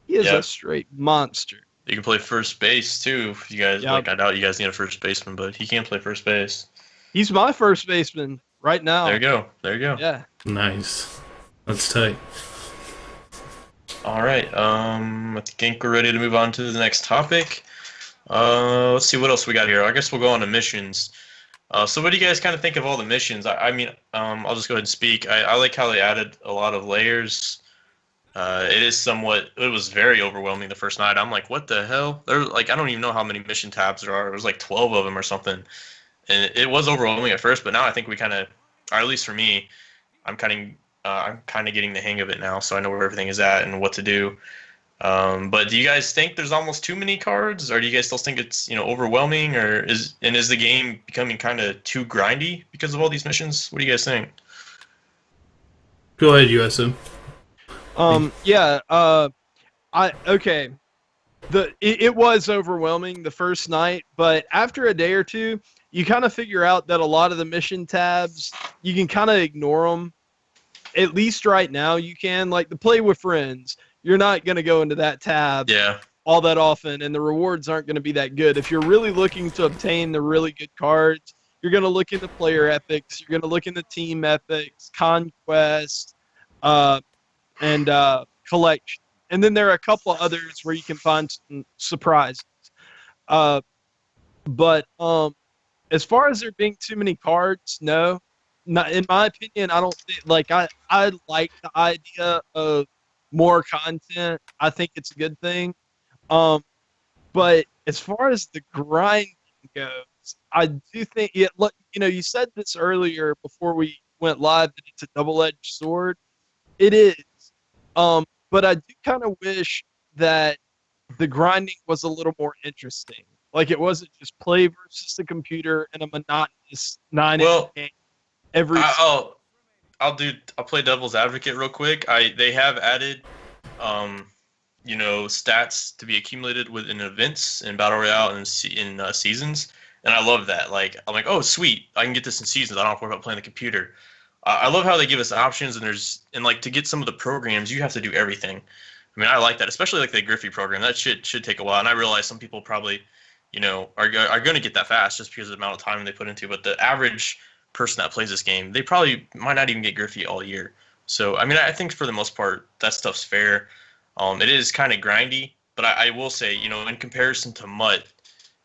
He is a straight monster. You can play first base too. If you guys I doubt you guys need a first baseman, but he can play first base. He's my first baseman right now. There you go. Yeah. Nice. That's tight. All right. I think we're ready to move on to the next topic. Let's see what else we got here. I guess we'll go on to missions. So what do you guys kind of think of all the missions? I mean, I'll just go ahead and speak. I like how they added a lot of layers. It was very overwhelming the first night. I'm like, what the hell? I don't even know how many mission tabs there are. It was like 12 of them or something. And it was overwhelming at first, but now I think we kind of, or at least for me, I'm kind of getting the hang of it now, so I know where everything is at and what to do. But do you guys think there's almost too many cards, or do you guys still think it's overwhelming, or is the game becoming kind of too grindy because of all these missions? What do you guys think? Go ahead, USM. It was overwhelming the first night, but after a day or two, you kind of figure out that a lot of the mission tabs, you can kind of ignore them. At least right now you can. Like the play with friends, you're not going to go into that tab all that often, and the rewards aren't going to be that good. If you're really looking to obtain the really good cards, you're going to look into player epics, you're going to look into team epics, conquest, and collection. And then there are a couple others where you can find some surprises. But as far as there being too many cards, no. Not, in my opinion, I don't think, like, I like the idea of more content. I think it's a good thing. But as far as the grinding goes, I do think look, you said this earlier before we went live that it's a double-edged sword. It is. But I do kind of wish that the grinding was a little more interesting. Like, it wasn't just play versus the computer in a monotonous 9-inning game every. I'll play devil's advocate real quick. They have added, stats to be accumulated within events in Battle Royale and in seasons, and I love that. Like, I'm like, oh sweet, I can get this in seasons. I don't have to worry about playing the computer. I love how they give us options, and like to get some of the programs, you have to do everything. I mean, I like that, especially like the Griffey program. That should take a while, and I realize some people probably, are going to get that fast just because of the amount of time they put into it. But the average person that plays this game, they probably might not even get Griffey all year. So, I mean, I think for the most part, that stuff's fair. It is kind of grindy, but I will say, in comparison to MUT,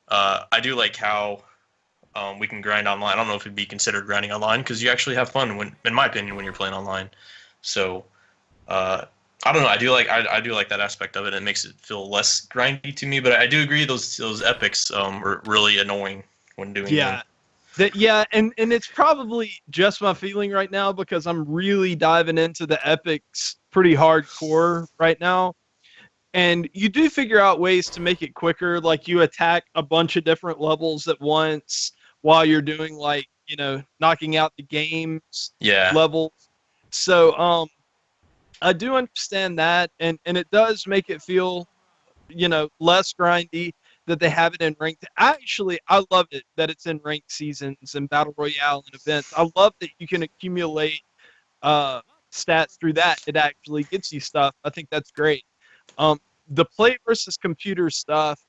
I do like how we can grind online. I don't know if it'd be considered grinding online because you actually have fun, in my opinion, when you're playing online. So, I don't know. I do like that aspect of it. It makes it feel less grindy to me. But I do agree those epics were really annoying when doing them. And it's probably just my feeling right now because I'm really diving into the epics pretty hardcore right now. And you do figure out ways to make it quicker, like you attack a bunch of different levels at once while you're doing, like, knocking out the games levels. So I do understand that, and it does make it feel, less grindy that they have it in ranked. Actually, I love it that it's in ranked seasons and Battle Royale and events. I love that you can accumulate stats through that. It actually gets you stuff. I think that's great. The play versus computer stuff,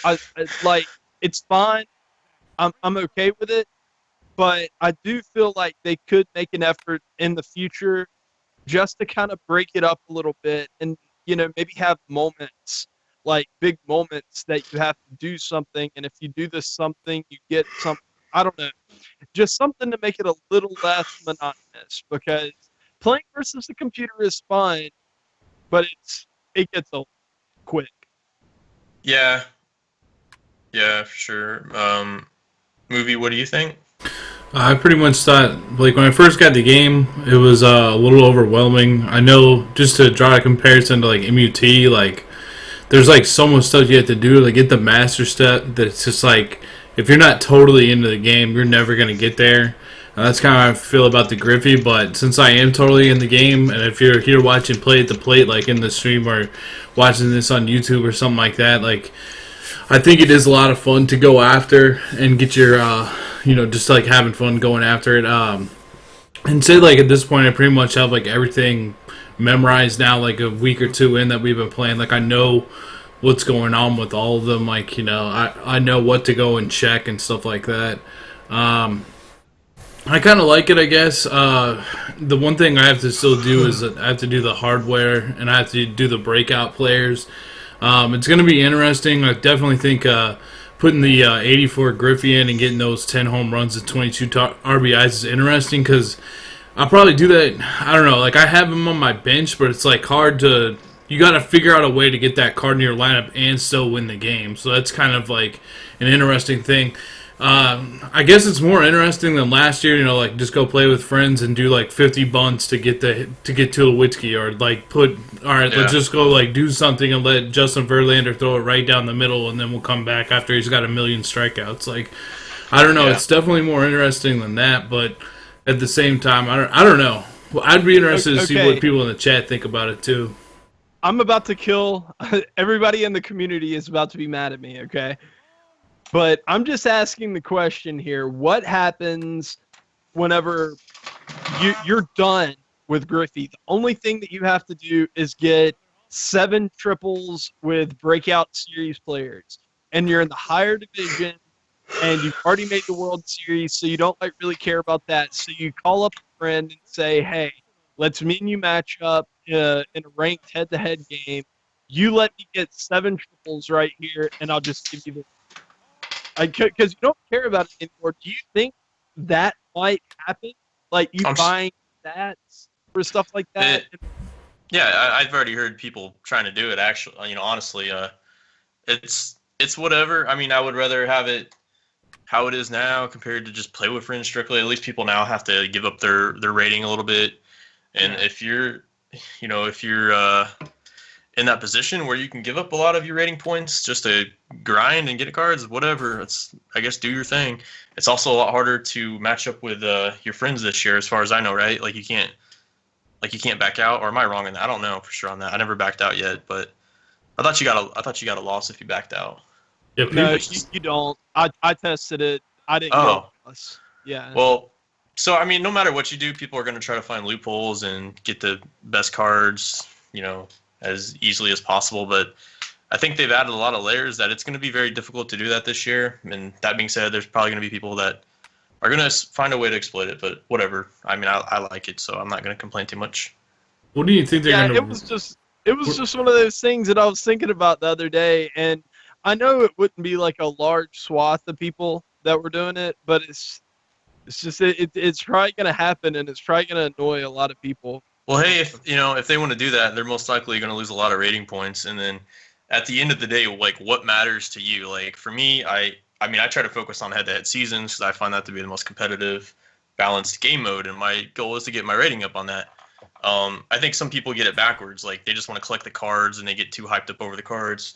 it's fine. I'm okay with it, but I do feel like they could make an effort in the future just to kind of break it up a little bit and, maybe have moments, like big moments that you have to do something. And if you do this something, you get something. I don't know. Just something to make it a little less monotonous, because playing versus the computer is fine, but it gets old quick. Yeah, for sure. Movie, what do you think? I pretty much thought, like, when I first got the game, it was a little overwhelming. I know, just to draw a comparison to, like, MUT, like, there's, like, so much stuff you have to do to, like, get the master step that it's just, like, if you're not totally into the game, you're never going to get there. That's kind of how I feel about the Griffey, but since I am totally in the game, and if you're here watching Play at the Plate, like, in the stream, or watching this on YouTube or something like that, like, I think it is a lot of fun to go after and get your, just like having fun going after it. And say, like, at this point, I pretty much have, like, everything memorized now, like a week or two in that we've been playing. Like, I know what's going on with all of them. Like, I know what to go and check and stuff like that. I kind of like it, I guess. The one thing I have to still do is I have to do the hardware, and I have to do the breakout players. It's going to be interesting. I definitely think putting the 84 Griffey in and getting those 10 home runs and 22 RBIs is interesting, because I'll probably do that. I don't know. Like, I have him on my bench, but it's, like, hard to... You got to figure out a way to get that card in your lineup and still win the game. So that's kind of, like, an interesting thing. I guess it's more interesting than last year, like, just go play with friends and do, like, 50 bunts to get to Tulowitzki, or, like, let's just go, like, do something and let Justin Verlander throw it right down the middle, and then we'll come back after he's got a million strikeouts. Like, I don't know. Yeah. It's definitely more interesting than that, but at the same time, I don't know. Well, I'd be interested to see what people in the chat think about it, too. I'm about to kill... Everybody in the community is about to be mad at me, okay? But I'm just asking the question here. What happens whenever you're done with Griffey? The only thing that you have to do is get 7 triples with breakout series players. And you're in the higher division, and you've already made the World Series, so you don't like really care about that. So you call up a friend and say, "Hey, let's me and you match up in a ranked head-to-head game. You let me get 7 triples right here, and I'll just give you the." Because you don't care about it anymore. Do you think that might happen? Like you buying stats or stuff like that? Yeah, I've already heard people trying to do it. Actually, honestly, it's whatever. I mean, I would rather have it how it is now compared to just play with friends strictly. At least people now have to give up their rating a little bit. And if you're in that position where you can give up a lot of your rating points just to grind and get cards, whatever, I guess do your thing. It's also a lot harder to match up with your friends this year, as far as I know, right? Like you can't back out, or am I wrong in that? I don't know for sure on that. I never backed out yet, but I thought you got a loss if you backed out. Yeah, No, you don't. I tested it. I didn't get a loss. Yeah. Well, so I mean, no matter what you do, people are going to try to find loopholes and get the best cards, as easily as possible. But I think they've added a lot of layers that it's going to be very difficult to do that this year. And that being said, there's probably going to be people that are going to find a way to exploit it. But whatever. I mean, I like it, so I'm not going to complain too much. What do you think they're going to? It was just one of those things that I was thinking about the other day, and I know it wouldn't be like a large swath of people that were doing it, but it's probably going to happen, and it's probably going to annoy a lot of people. Well, hey, if they want to do that, they're most likely going to lose a lot of rating points, and then at the end of the day, like, what matters to you? Like, for me, I try to focus on head-to-head seasons because I find that to be the most competitive, balanced game mode, and my goal is to get my rating up on that. I think some people get it backwards. Like, they just want to collect the cards, and they get too hyped up over the cards.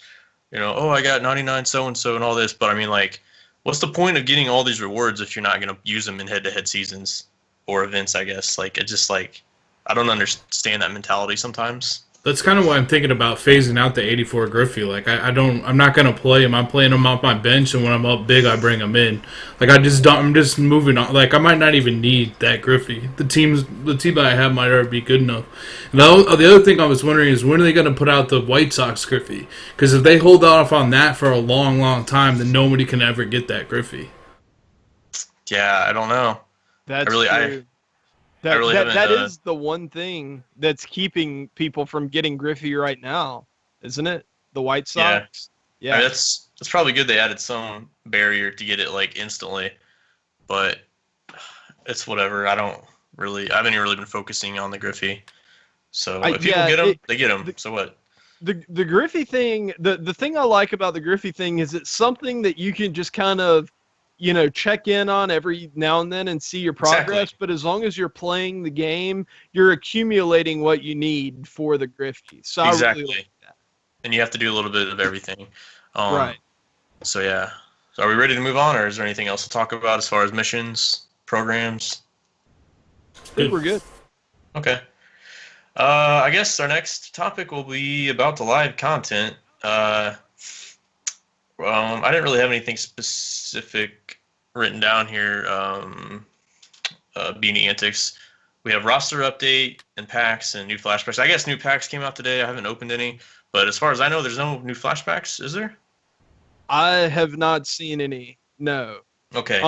I got 99 so-and-so and all this, but I mean, like, what's the point of getting all these rewards if you're not going to use them in head-to-head seasons or events, I guess? Like, it's just, like, I don't understand that mentality sometimes. That's kind of why I'm thinking about phasing out the 84 Griffey. Like, I'm not going to play him. I'm playing him off my bench, and when I'm up big, I bring him in. Like, I'm just moving on. Like, I might not even need that Griffey. The team that I have might already be good enough. And the other thing I was wondering is, when are they going to put out the White Sox Griffey? Because if they hold off on that for a long, long time, then nobody can ever get that Griffey. Yeah, I don't know. That's true. That is the one thing that's keeping people from getting Griffey right now, isn't it? The White Sox. Yeah. I mean, that's probably good. They added some barrier to get it like instantly, but it's whatever. I haven't really been focusing on the Griffey. So if people get them, they get them. So what? The Griffey thing. The thing I like about the Griffey thing is it's something that you can just kind of, check in on every now and then and see your progress. Exactly. But as long as you're playing the game, you're accumulating what you need for the Griffey. So exactly. I really like that. And you have to do a little bit of everything. Right. So yeah. So are we ready to move on, or is there anything else to talk about as far as missions, programs? I think we're good. Okay. I guess our next topic will be about the live content. I didn't really have anything specific written down here. Beanie Antics. We have roster update and packs and new flashbacks. I guess new packs came out today. I haven't opened any, but as far as I know, there's no new flashbacks. Is there? I have not seen any. No. Okay.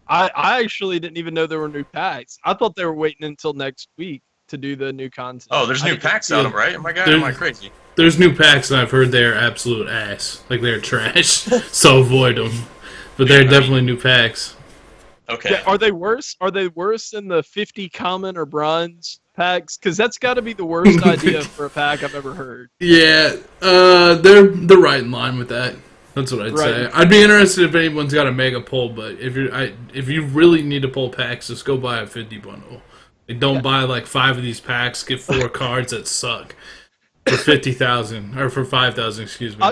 I actually didn't even know there were new packs. I thought they were waiting until next week to do the new content. Oh, there's new packs out, right? Oh my God, am I crazy? There's new packs, and I've heard they're absolute ass. Like, they're trash. So avoid them. But they're definitely new packs. Okay. Yeah, are they worse? Are they worse than the 50 common or bronze packs? Because that's got to be the worst idea for a pack I've ever heard. Yeah, they're right in line with that. That's what I'd say. I'd be interested if anyone's got a mega pull, but if you really need to pull packs, just go buy a 50 bundle. Like, don't buy like 5 of these packs. Get 4 cards that suck for 50,000 or for 5,000. Excuse me.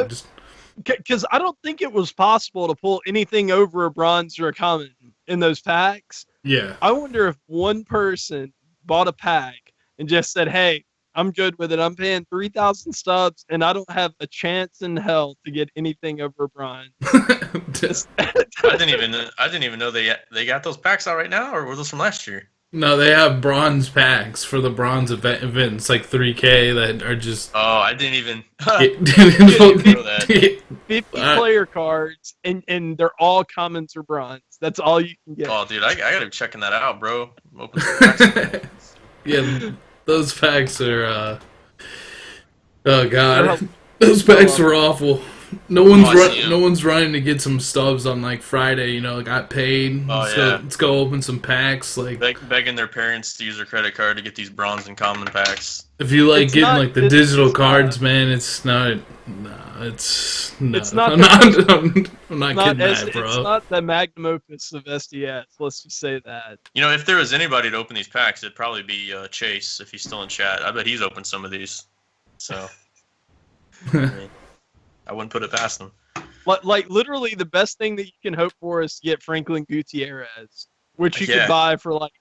Because I don't think it was possible to pull anything over a bronze or a common in those packs. Yeah. I wonder if one person bought a pack and just said, "Hey, I'm good with it. I'm paying 3,000 stubs, and I don't have a chance in hell to get anything over a bronze." I didn't even know they got those packs out right now, or were those from last year? No, they have bronze packs for the bronze events, like 3K, that are just. Oh, I didn't even. Know that. 50 player cards, and they're all commons or bronze. That's all you can get. Oh, dude, I gotta be checking that out, bro. Open some packs. Yeah, those packs are. Oh god, those packs were awful. No one's running to get some stubs on like Friday. Got paid. Let's go open some packs. Like begging their parents to use their credit card to get these bronze and common packs. If you like getting like the digital cards, man, it's not. No, it's not. It's not. I'm not kidding that, bro. It's not the magnum opus of SDS. Let's just say that. If there was anybody to open these packs, it'd probably be Chase if he's still in chat. I bet he's opened some of these. So. I wouldn't put it past them. Like literally, the best thing that you can hope for is to get Franklin Gutierrez, which you could buy for like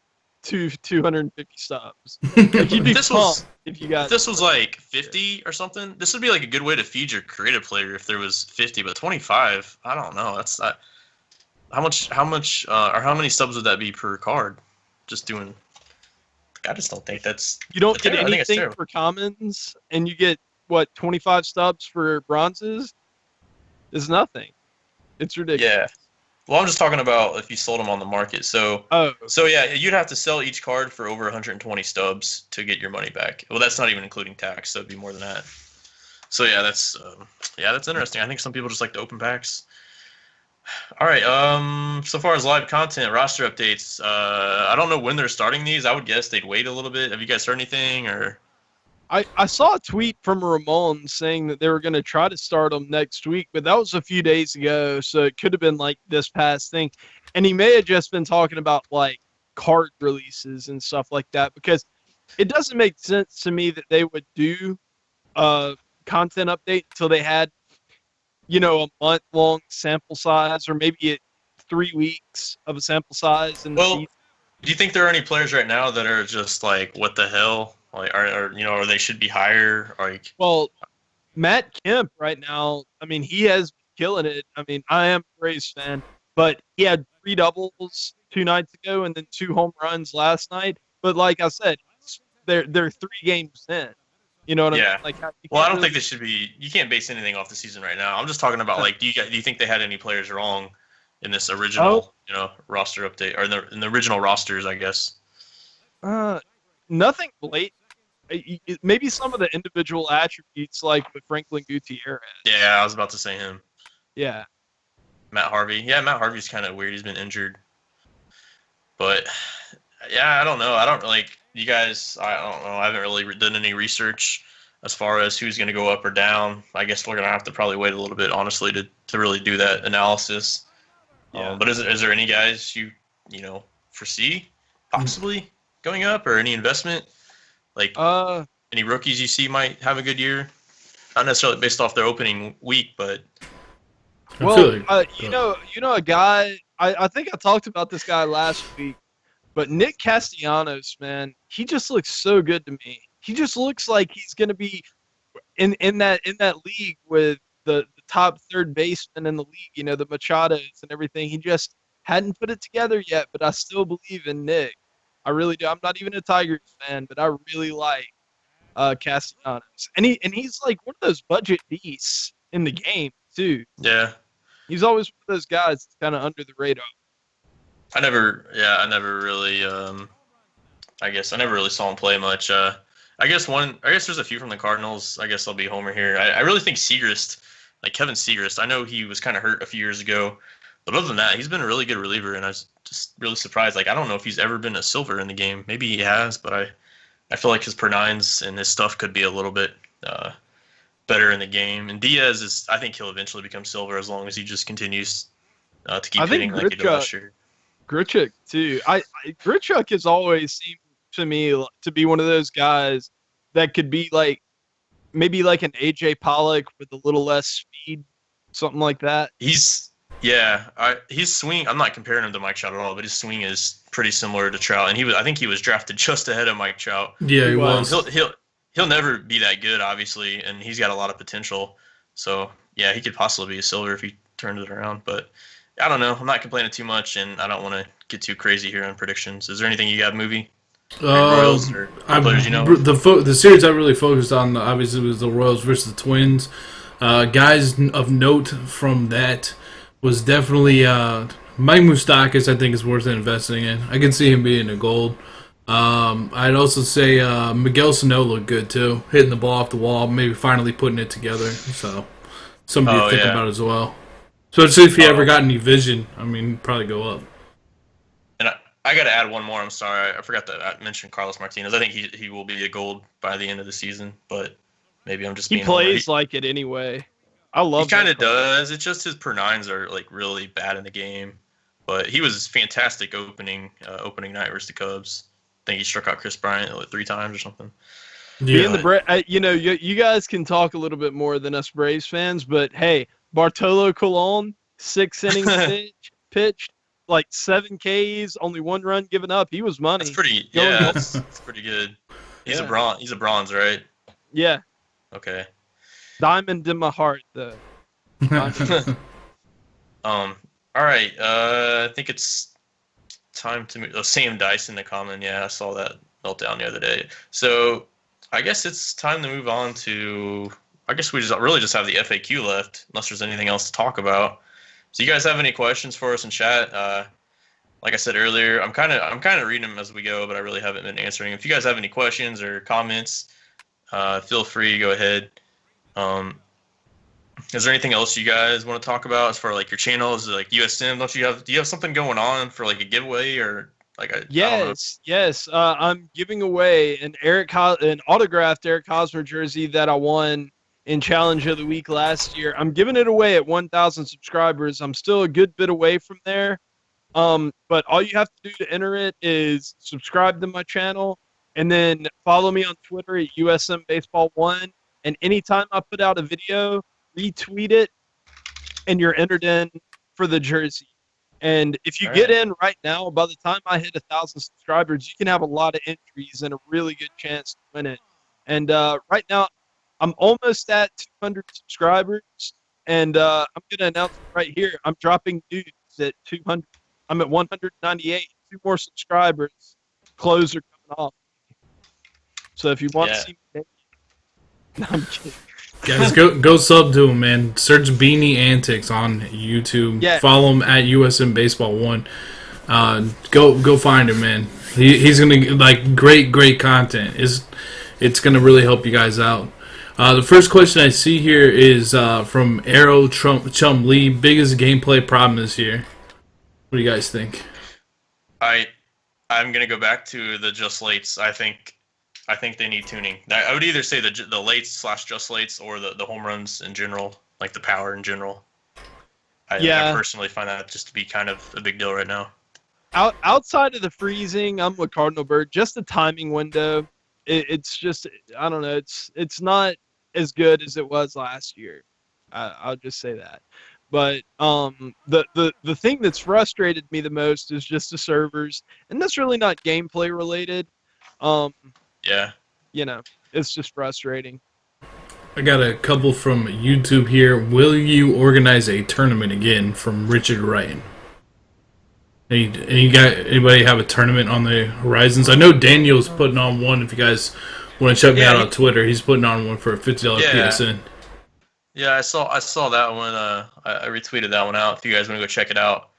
250 subs. Like you'd be pumped if you got. This was like 50 or something. This would be like a good way to feed your creative player if there was 50, but 25. I don't know. That's not. How much? Or how many subs would that be per card? Just doing. I just don't think that's. You don't get anything for commons, and you get. What, 25 stubs for bronzes is nothing. It's ridiculous. Yeah. Well, I'm just talking about if you sold them on the market. So yeah, you'd have to sell each card for over 120 stubs to get your money back. Well, that's not even including tax, so it'd be more than that. So yeah, that's interesting. I think some people just like to open packs. All right. So far as live content, roster updates, I don't know when they're starting these. I would guess they'd wait a little bit. Have you guys heard anything or? I saw a tweet from Ramon saying that they were going to try to start them next week, but that was a few days ago, so it could have been like this past thing. And he may have just been talking about like card releases and stuff like that, because it doesn't make sense to me that they would do a content update until they had, a month-long sample size, or maybe 3 weeks of a sample size. And do you think there are any players right now that are just like, what the hell? Like, or they should be higher. Like, well, Matt Kemp right now. I mean, he has been killing it. I mean, I am a Braves fan, but he had 3 doubles 2 nights ago and then 2 home runs last night. But like I said, they're 3 games in. You know what I mean? Like, well, I don't think they should be. You can't base anything off the season right now. I'm just talking about like, do you think they had any players wrong in this original, roster update, or in the original rosters, I guess? Nothing blatant. Maybe some of the individual attributes, like with Franklin Gutierrez. Yeah, I was about to say him. Yeah. Matt Harvey. Yeah, Matt Harvey's kind of weird. He's been injured. But, yeah, I don't know. I don't like you guys. I don't know. I haven't really done any research as far as who's going to go up or down. I guess we're going to have to probably wait a little bit, honestly, to really do that analysis. Yeah. But is there any guys you foresee possibly going up, or any investment? Like any rookies you see might have a good year, not necessarily based off their opening week, but a guy. I think I talked about this guy last week, but Nick Castellanos, man, he just looks so good to me. He just looks like he's gonna be in that league with the top third baseman in the league. The Machados and everything. He just hadn't put it together yet, but I still believe in Nick. I really do. I'm not even a Tigers fan, but I really like Castellanos. And he's like one of those budget beasts in the game, too. Yeah. He's always one of those guys that's kind of under the radar. I never really saw him play much. I guess there's a few from the Cardinals. I guess I'll be a homer here. I really think Segrist, like Kevin Segrist, I know he was kind of hurt a few years ago, but other than that, he's been a really good reliever, and I was just really surprised. Like, I don't know if he's ever been a silver in the game. Maybe he has, but I feel like his per nines and his stuff could be a little bit better in the game. And Diaz I think he'll eventually become silver as long as he just continues to keep hitting like he did last year. Grichuk too. Grichuk has always seemed to me to be one of those guys that could be like maybe like an AJ Pollock with a little less speed, something like that. His swing, I'm not comparing him to Mike Trout at all, but his swing is pretty similar to Trout, and I think he was drafted just ahead of Mike Trout. Yeah, he was. He'll never be that good, obviously, and he's got a lot of potential. So yeah, he could possibly be a silver if he turned it around. But I don't know. I'm not complaining too much, and I don't want to get too crazy here on predictions. Is there anything you got, movie? Royals or players you know? The series I really focused on, obviously, was the Royals versus the Twins. Guys of note from that was definitely Mike Moustakas. I think is worth investing in. I can see him being a gold. I'd also say Miguel Sano looked good too, hitting the ball off the wall, maybe finally putting it together. So somebody to think about as well. Especially if he ever got any vision, I mean, probably go up. And I got to add one more. I'm sorry, I forgot to mention Carlos Martinez. I think he will be a gold by the end of the season, but maybe I'm just. He plays like it anyway. I love. He kind of does. It's just his per-9s are like really bad in the game, but he was fantastic opening night versus the Cubs. I think he struck out Chris Bryant like 3 times or something. Yeah. You guys can talk a little bit more than us Braves fans, but hey, Bartolo Colon, 6 innings pitched, like 7 Ks, only 1 run given up. He was money. That's pretty. Yeah, that's pretty good. He's a bronze, right? Yeah. Okay. Diamond in my heart, though. All right. I think it's time to move. Oh, Sam Dyson, the comment. Yeah, I saw that meltdown the other day. So I guess it's time to move on to. I guess we just have the FAQ left, unless there's anything else to talk about. So you guys have any questions for us in chat? Like I said earlier, I'm kind of reading them as we go, but I really haven't been answering. If you guys have any questions or comments, feel free to go ahead. Is there anything else you guys want to talk about as far like your channels, like USM? Do you have something going on for like a giveaway or like a? Yes. I'm giving away an autographed Eric Hosmer jersey that I won in Challenge of the Week last year. I'm giving it away at 1,000 subscribers. I'm still a good bit away from there. But all you have to do to enter it is subscribe to my channel and then follow me on Twitter at USMBaseball1. And anytime I put out a video, retweet it, and you're entered in for the jersey. And if you get in right now, by the time I hit 1,000 subscribers, you can have a lot of entries and a really good chance to win it. And right now, I'm almost at 200 subscribers, and I'm going to announce it right here. I'm dropping news at 200. I'm at 198. 2 more subscribers. Clothes are coming off. So if you want to see me, no, I'm kidding. Guys, go sub to him, man. Search Beanie Antics on YouTube. Yeah. Follow him at USM Baseball 1. Go find him, man. He's gonna like great content. It's gonna really help you guys out. The first question I see here is from Arrow Chum Lee. Biggest gameplay problem this year. What do you guys think? I'm gonna go back to the just lates. I think they need tuning. I would either say the lates / just lates or the home runs in general, like the power in general. I personally find that just to be kind of a big deal right now. Outside of the freezing, I'm with Cardinal Bird. Just the timing window, it's just, I don't know. It's not as good as it was last year. I'll just say that. But the thing that's frustrated me the most is just the servers, and that's really not gameplay related. Yeah. You know, it's just frustrating. I got a couple from YouTube here. Will you organize a tournament again? From Richard Wright. Anybody have a tournament on the horizons? I know Daniel's putting on one. If you guys want to check me out on Twitter, he's putting on one for a $50 PSN. Yeah, I saw that one. I retweeted that one out. If you guys want to go check it out,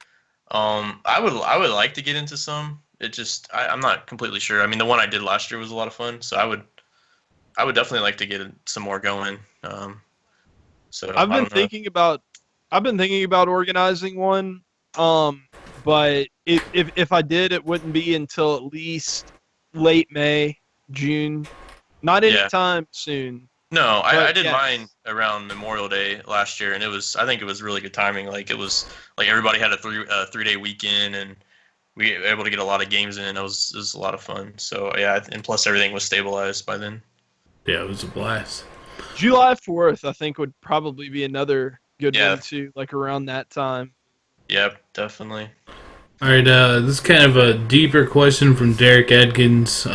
I would like to get into some. It just I'm not completely sure. I mean, the one I did last year was a lot of fun, so I would definitely like to get some more going. So I've been thinking about organizing one. But if I did, it wouldn't be until at least late May, June, not anytime soon. No, I did mine around Memorial Day last year, and I think it was really good timing. Like it was like everybody had a 3-day weekend, and we were able to get a lot of games in. It was a lot of fun. So yeah, and plus everything was stabilized by then. Yeah, it was a blast. July 4th, I think, would probably be another good one too, like around that time. Yep, definitely. All right, this is kind of a deeper question from Derek Adkins.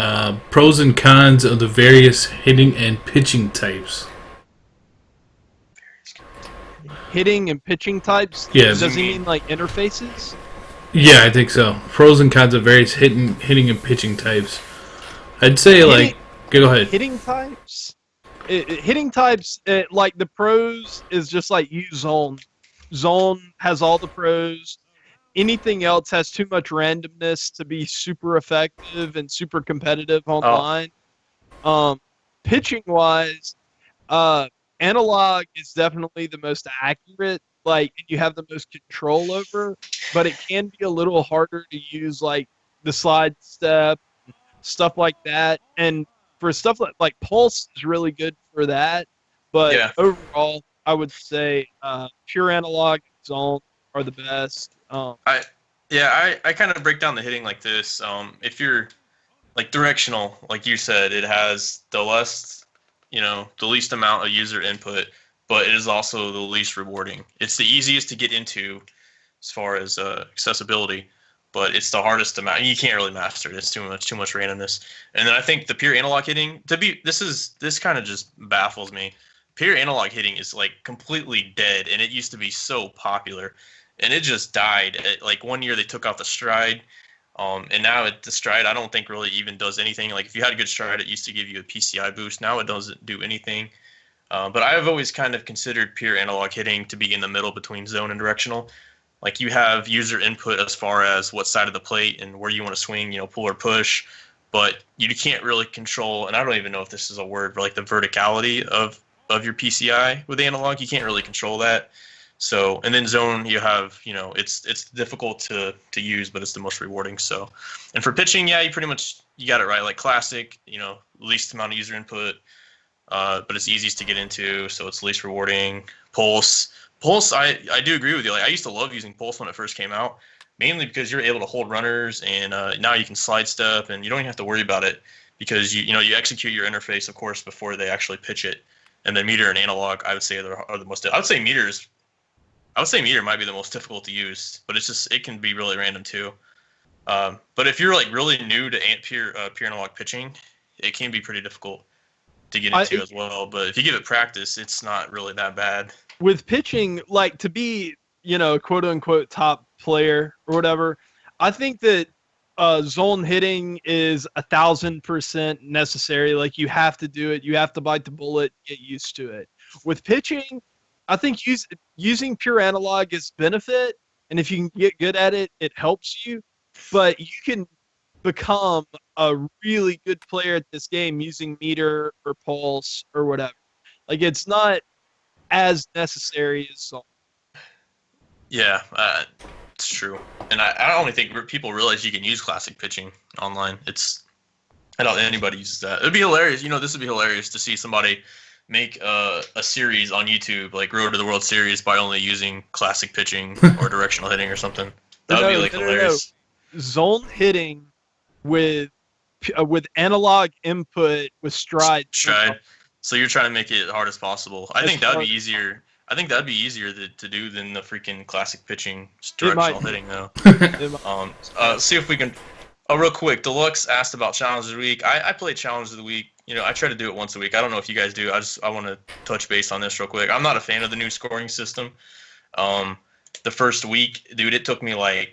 Pros and cons of the various hitting and pitching types. hitting and pitching types? Yeah. Does he mean like interfaces? Yeah, I think so. Pros and cons of various hitting and pitching types. I'd say go ahead. Hitting types. Hitting types, like the pros is just like use zone. Zone has all the pros. Anything else has too much randomness to be super effective and super competitive online. Pitching wise, analog is definitely the most accurate. Like you have the most control over, but it can be a little harder to use, like the slide step, stuff like that. And for stuff like Pulse is really good for that. But overall, I would say pure analog and zone are the best. I kind of break down the hitting like this. If you're like directional, like you said, it has the least amount of user input, but it is also the least rewarding. It's the easiest to get into as far as accessibility, but it's the hardest to master. You can't really master it. It's too much randomness. And then I think the pure analog hitting, this kind of just baffles me. Pure analog hitting is like completely dead, and it used to be so popular, and it just died. Like 1 year they took off the stride, and now the stride I don't think really even does anything. Like if you had a good stride, it used to give you a PCI boost. Now it doesn't do anything. But I've always kind of considered pure analog hitting to be in the middle between zone and directional. Like you have user input as far as what side of the plate and where you want to swing, pull or push, but you can't really control, and I don't even know if this is a word, but like the verticality of your PCI with analog, you can't really control that. So, and then zone, you have, it's difficult to use, but it's the most rewarding. So, and for pitching, yeah, you got it right. Like classic, least amount of user input, but it's easiest to get into, so it's least rewarding. Pulse, I do agree with you. Like I used to love using Pulse when it first came out, mainly because you're able to hold runners, and now you can slide step, and you don't even have to worry about it because you execute your interface, of course, before they actually pitch it. And then meter and analog, I would say are the most. I would say meter might be the most difficult to use, but it can be really random too. But if you're like really new to pure analog pitching, it can be pretty difficult to get into as well. But if you give it practice, it's not really that bad. With pitching, like to be, quote unquote top player or whatever, I think that zone hitting is 1,000% necessary. Like you have to do it. You have to bite the bullet, get used to it. With pitching, I think using pure analog is benefit, and if you can get good at it, it helps you. But you can become a really good player at this game using meter or pulse or whatever. Like it's not as necessary as zone. Yeah, it's true. And I don't think people realize you can use classic pitching online. I don't think anybody uses that. It'd be hilarious. This would be hilarious to see somebody make a series on YouTube, like Road to the World Series, by only using classic pitching or directional hitting or something. That would be hilarious. No. Zone hitting with analog input with stride. So you're trying to make it hard as possible. I think that'd be easier. I think that'd be easier to do than the freaking classic pitching directional hitting, though. See if we can. Oh, real quick, Deluxe asked about Challenge of the Week. I play Challenge of the Week. I try to do it once a week. I don't know if you guys do. I want to touch base on this real quick. I'm not a fan of the new scoring system. The first week, dude, it took me I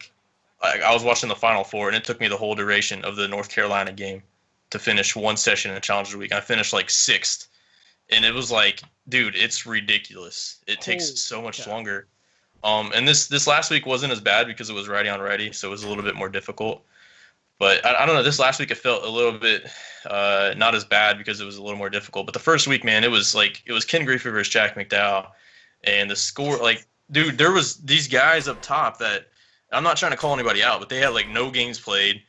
was watching the Final Four, and it took me the whole duration of the North Carolina game to finish one session in Challenge of the Week. I finished sixth. And it was dude, it's ridiculous. It takes so much longer. And this last week wasn't as bad because it was righty on righty, so it was a little bit more difficult. But I don't know. This last week it felt a little bit not as bad because it was a little more difficult. But the first week, man, it was Ken Griffey versus Jack McDowell, and the score, dude, there was these guys up top that I'm not trying to call anybody out, but they had no games played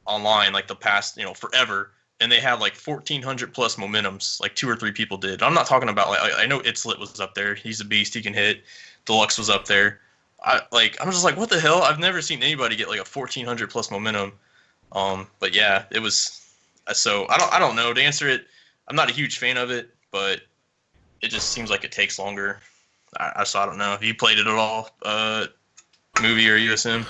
online the past forever. And they had 1,400 plus momentums, 2 or 3 people did. I'm not talking about I know Itzlet was up there. He's a beast. He can hit. Deluxe was up there. I'm just what the hell? I've never seen anybody get a 1,400 plus momentum. But yeah, it was. So I don't know to answer it. I'm not a huge fan of it, but it just seems like it takes longer. I don't know. Have you played it at all? Movie or USM?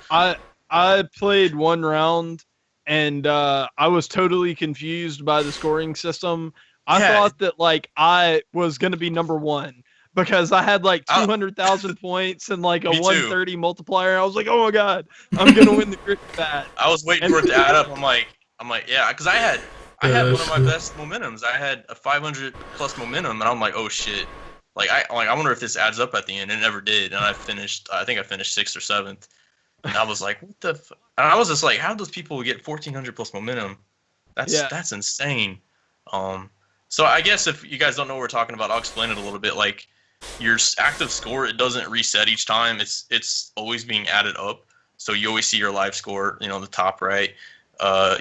I played one round. And I was totally confused by the scoring system. I thought that I was going to be number one because I had like Oh. 200,000 points and like a Me too. 130 multiplier. I was like, oh my god, I'm gonna win the grid bat. I was waiting for it to add up. I'm like, yeah, because I had one of my best momentums. I had a 500 plus momentum, and I'm like, oh shit. I wonder if this adds up at the end. It never did, and I think I finished 6th or 7th. And I was like, what the? And I was just like, how do those people get 1,400 plus momentum? That's insane. So I guess if you guys don't know what we're talking about, I'll explain it a little bit. Like your active score, it doesn't reset each time. It's always being added up. So you always see your live score, the top right.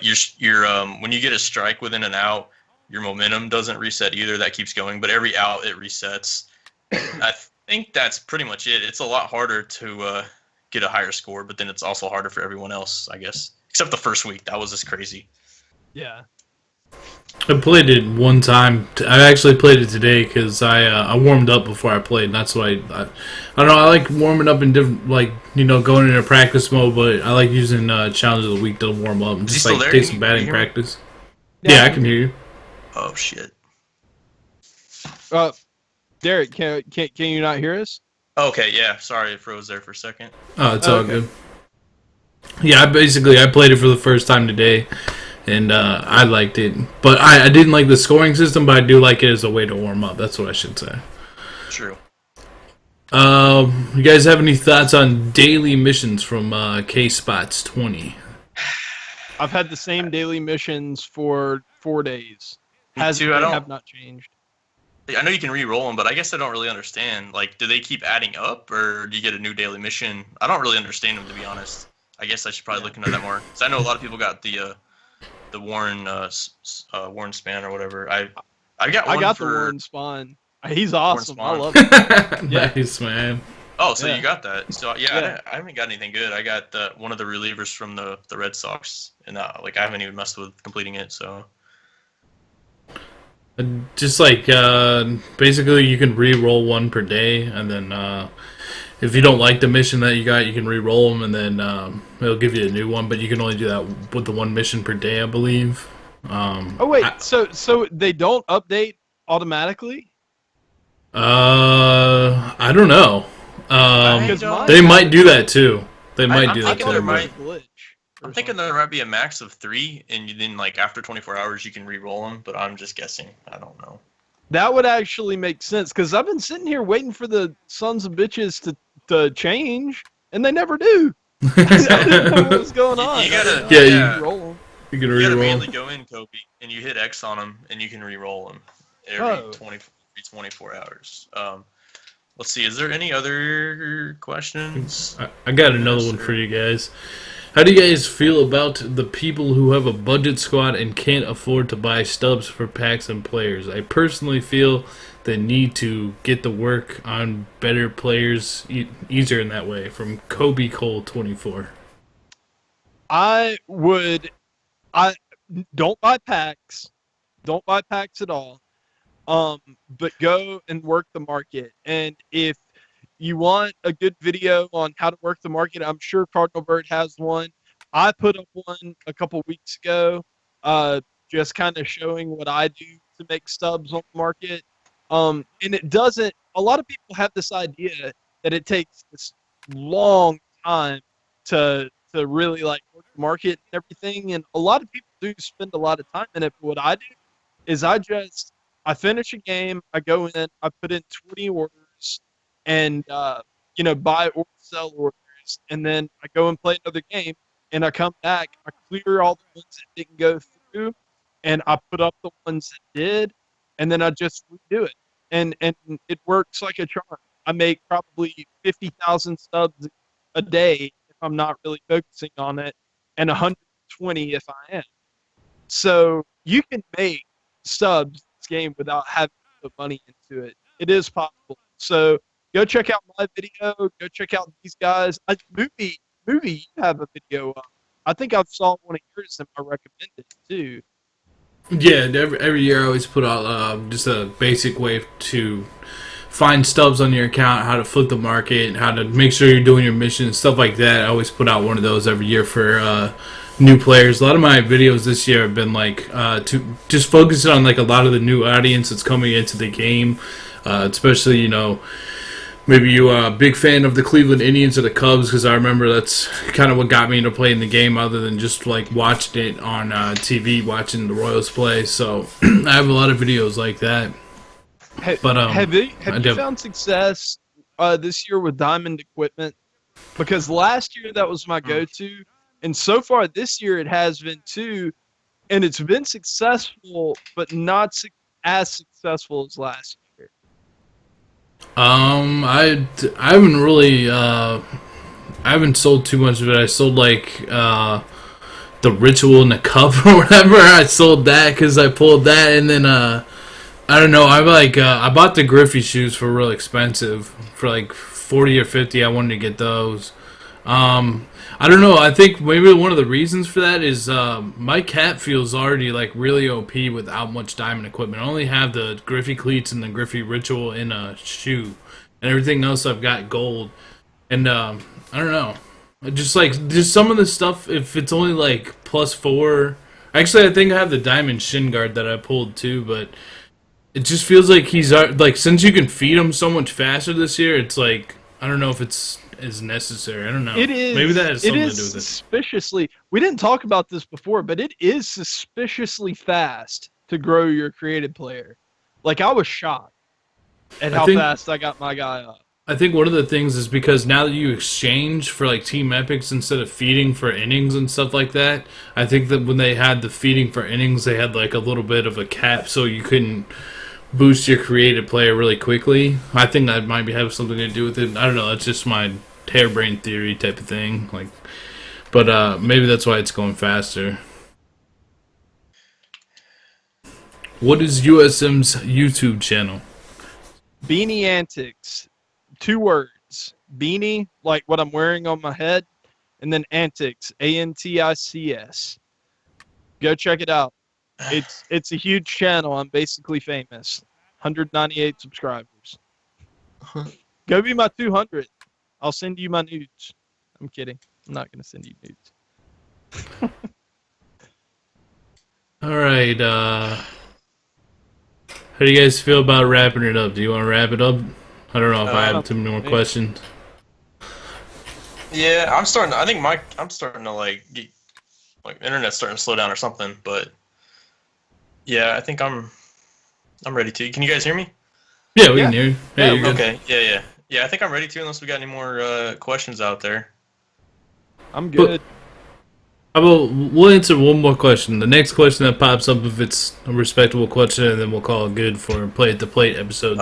Your when you get a strike within an out, your momentum doesn't reset either. That keeps going, but every out it resets. I think that's pretty much it. It's a lot harder to get a higher score, but then it's also harder for everyone else, I guess. Except the first week, that was just crazy. Yeah. I played it one time. I actually played it today because I warmed up before I played. And that's why I don't know. I like warming up in different, going into practice mode. But I like using Challenge of the Week to warm up and just take some batting practice. Yeah, I can hear you. Oh shit. Derek, can you not hear us? Okay, yeah. Sorry, it froze there for a second. Oh, it's all good. Yeah, I played it for the first time today. And I liked it. But I didn't like the scoring system, but I do like it as a way to warm up. That's what I should say. True. You guys have any thoughts on daily missions from K-Spots20? I've had the same daily missions for 4 days. They have not changed. I know you can re-roll them, but I guess I don't really understand. Like, do they keep adding up, or do you get a new daily mission? I don't really understand them, to be honest. I guess I should probably look into that more. Because I know a lot of people got the Warren Span or whatever. I got the Warren Spawn. He's awesome. I love it. Yeah. Nice, man. Oh, so you got that. So yeah. I haven't got anything good. I got one of the relievers from the Red Sox, and I haven't even messed with completing it. So just basically you can re-roll one per day, and then if you don't like the mission that you got, you can re-roll them, and then it'll give you a new one. But you can only do that with the one mission per day, I believe. So they don't update automatically? I don't know. They mine- might do that too. They might do that thinking too. there a might- glitch. I'm thinking there might be a max of 3, and then after 24 hours you can re-roll them. But I'm just guessing. I don't know. That would actually make sense, because I've been sitting here waiting for the sons of bitches to change, and they never do. I didn't know what was going on. You gotta, Roll. You can You gotta re-roll. manually go in, Kobe, and you hit X on them, and you can re-roll them every 24 hours. Let's see. Is there any other questions? I got another one for you guys. How do you guys feel about the people who have a budget squad and can't afford to buy stubs for packs and players? I personally feel they need to get the work on better players easier in that way. From Kobe Cole 24. I don't buy packs. Don't buy packs at all. But go and work the market. And if you want a good video on how to work the market, I'm sure Cardinal Bird has one. I put up one a couple weeks ago, just kind of showing what I do to make stubs on the market. And it doesn't, a lot of people have this idea that it takes this long time to really work the market and everything. And a lot of people do spend a lot of time in it. But what I do is I finish a game, I go in, I put in 20 orders, and buy or sell orders, and then I go and play another game, and I come back, I clear all the ones that didn't go through, and I put up the ones that did, and then I just redo it, and it works like a charm. I make probably 50,000 stubs a day if I'm not really focusing on it, and 120 if I am. So you can make stubs this game without having to put money into it. It is possible. So go check out my video. Go check out these guys. Movie, you have a video up. I think I saw one of yours and I recommended too. Yeah, every year I always put out just a basic way to find stubs on your account, how to flip the market, how to make sure you're doing your missions, stuff like that. I always put out one of those every year for new players. A lot of my videos this year have been to just focusing on a lot of the new audience that's coming into the game. especially, you know, maybe you are a big fan of the Cleveland Indians or the Cubs, because I remember that's kind of what got me into playing the game, other than just like watching it on TV, watching the Royals play. So I have a lot of videos like that. But have you found success this year with Diamond equipment? Because last year that was my go-to, and so far this year it has been too, and it's been successful, but not as successful as last year. I haven't really I haven't sold too much of it. I sold like the Ritual in the Cup or whatever. I sold that because I pulled that, and then I don't know. I bought the Griffey shoes for real expensive, for like 40 or 50. I wanted to get those. I don't know. I think maybe one of the reasons for that is my cat feels already like really OP without much diamond equipment. I only have the Griffey cleats and the Griffey Ritual in a shoe, and everything else I've got gold. And I don't know. Just some of the stuff, if it's only like +4. Actually, I think I have the diamond shin guard that I pulled too, but it just feels like he's like, since you can feed him so much faster this year, it's like, I don't know if it's as necessary. I don't know. It is. Maybe that has something to do with it. Suspiciously, we didn't talk about this before, but it is suspiciously fast to grow your creative player. Like, I was shocked at how fast I got my guy up. I think one of the things is because now that you exchange for like team epics instead of feeding for innings and stuff like that, I think that when they had the feeding for innings, they had like a little bit of a cap so you couldn't boost your creative player really quickly. I think that might have something to do with it. I don't know. That's just my harebrained theory type of thing. Like, but maybe that's why it's going faster. What is USM's YouTube channel? Beanie Antics. 2 words. Beanie, like what I'm wearing on my head, and then Antics, Antics. Go check it out. It's a huge channel. I'm basically famous. 198 subscribers. Go be my 200. I'll send you my nudes. I'm kidding. I'm not gonna send you nudes. All right. How do you guys feel about wrapping it up? Do you want to wrap it up? I don't know if I have too many more questions. Yeah, I'm starting to like get, like, internet's starting to slow down or something, but yeah, I think I'm ready to. Can you guys hear me? Yeah, we can hear you. Yeah, you're good. Okay. Yeah, I think I'm ready to, unless we got any more questions out there. I'm good. We'll answer one more question. The next question that pops up, if it's a respectable question, and then we'll call it good for Play at the Plate episode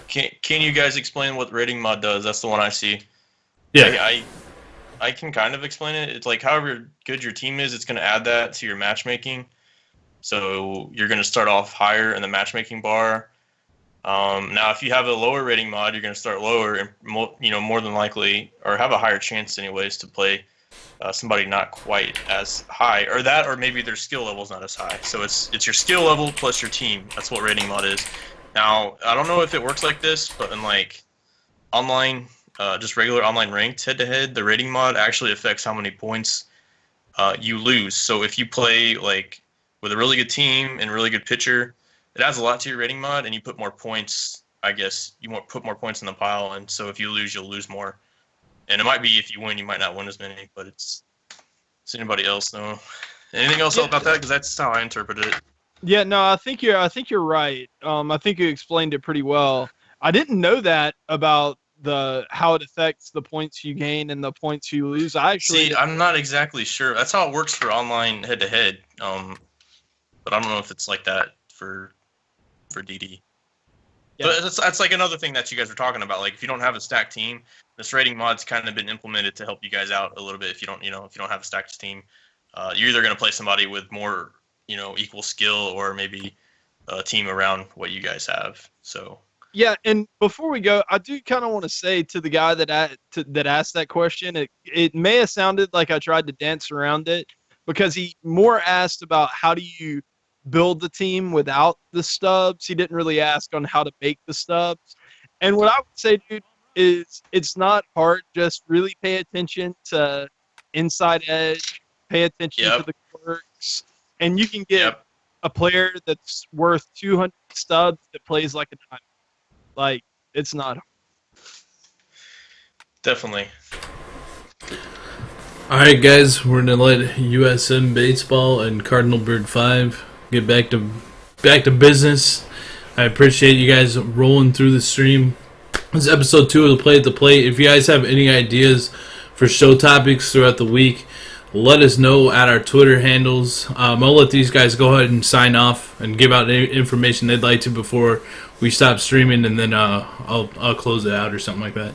2. Can you guys explain what rating mod does? That's the one I see. Yeah. I can kind of explain it. It's like however good your team is, it's going to add that to your matchmaking. So you're going to start off higher in the matchmaking bar. Now, if you have a lower rating mod, you're going to start lower and more than likely, or have a higher chance anyways, to play somebody not quite as high, or maybe their skill level's not as high. So it's your skill level plus your team. That's what rating mod is. Now, I don't know if it works like this, but in like online, just regular online ranked head-to-head, the rating mod actually affects how many points you lose. So if you play like with a really good team and really good pitcher, it adds a lot to your rating mod, and you put more points. I guess you want to put more points in the pile, and so if you lose, you'll lose more. And it might be if you win, you might not win as many. But does anybody else know anything else about that? Because that's how I interpreted it. Yeah, no, I think you're right. I think you explained it pretty well. I didn't know that about how it affects the points you gain and the points you lose. I'm not exactly sure. That's how it works for online head-to-head. But I don't know if it's like that for DD. Yeah. But that's like another thing that you guys were talking about. Like, if you don't have a stacked team, this rating mod's kind of been implemented to help you guys out a little bit. If you don't have a stacked team, you're either going to play somebody with more, equal skill, or maybe a team around what you guys have. So. Yeah, and before we go, I do kind of want to say to the guy that asked that question, it may have sounded like I tried to dance around it, because he more asked about how do you build the team without the stubs. He didn't really ask on how to make the stubs. And what I would say, dude, is it's not hard. Just really pay attention to inside edge, pay attention to the quirks, and you can get a player that's worth 200 stubs that plays like a diamond. Like, it's not. Definitely. All right, guys, we're gonna let USM Baseball and Cardinal Bird 5 get back to business. I appreciate you guys rolling through the stream. This is episode 2 of the Play at the Plate. If you guys have any ideas for show topics throughout the week, let us know at our Twitter handles. I'll let these guys go ahead and sign off and give out any information they'd like to before we stop streaming, and then I'll close it out or something like that.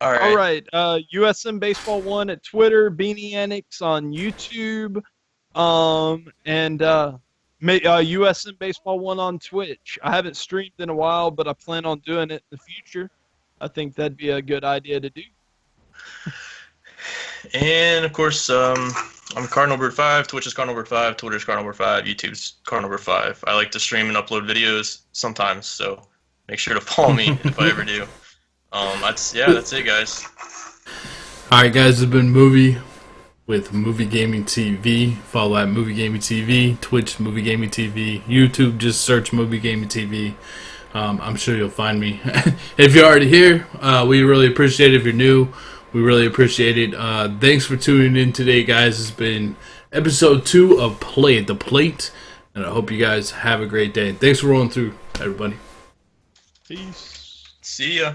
All right. USM Baseball 1 at Twitter, Beanie Antics on YouTube, and USM Baseball 1 on Twitch. I haven't streamed in a while, but I plan on doing it in the future. I think that'd be a good idea to do. And of course, I'm Cardinal Bird 5. Twitch is Cardinal Bird 5. Twitter's Cardinal Bird 5. YouTube's Cardinal Bird 5. I like to stream and upload videos sometimes, so make sure to follow me if I ever do. That's it, guys. All right, guys, it's been Movie with Movie Gaming TV. Follow at Movie Gaming TV, Twitch Movie Gaming TV, YouTube. Just search Movie Gaming TV. I'm sure you'll find me. If you're already here, we really appreciate it. If you're new, we really appreciate it. Thanks for tuning in today, guys. It's been episode 2 of Play at the Plate, and I hope you guys have a great day. Thanks for rolling through, everybody. Peace. See ya.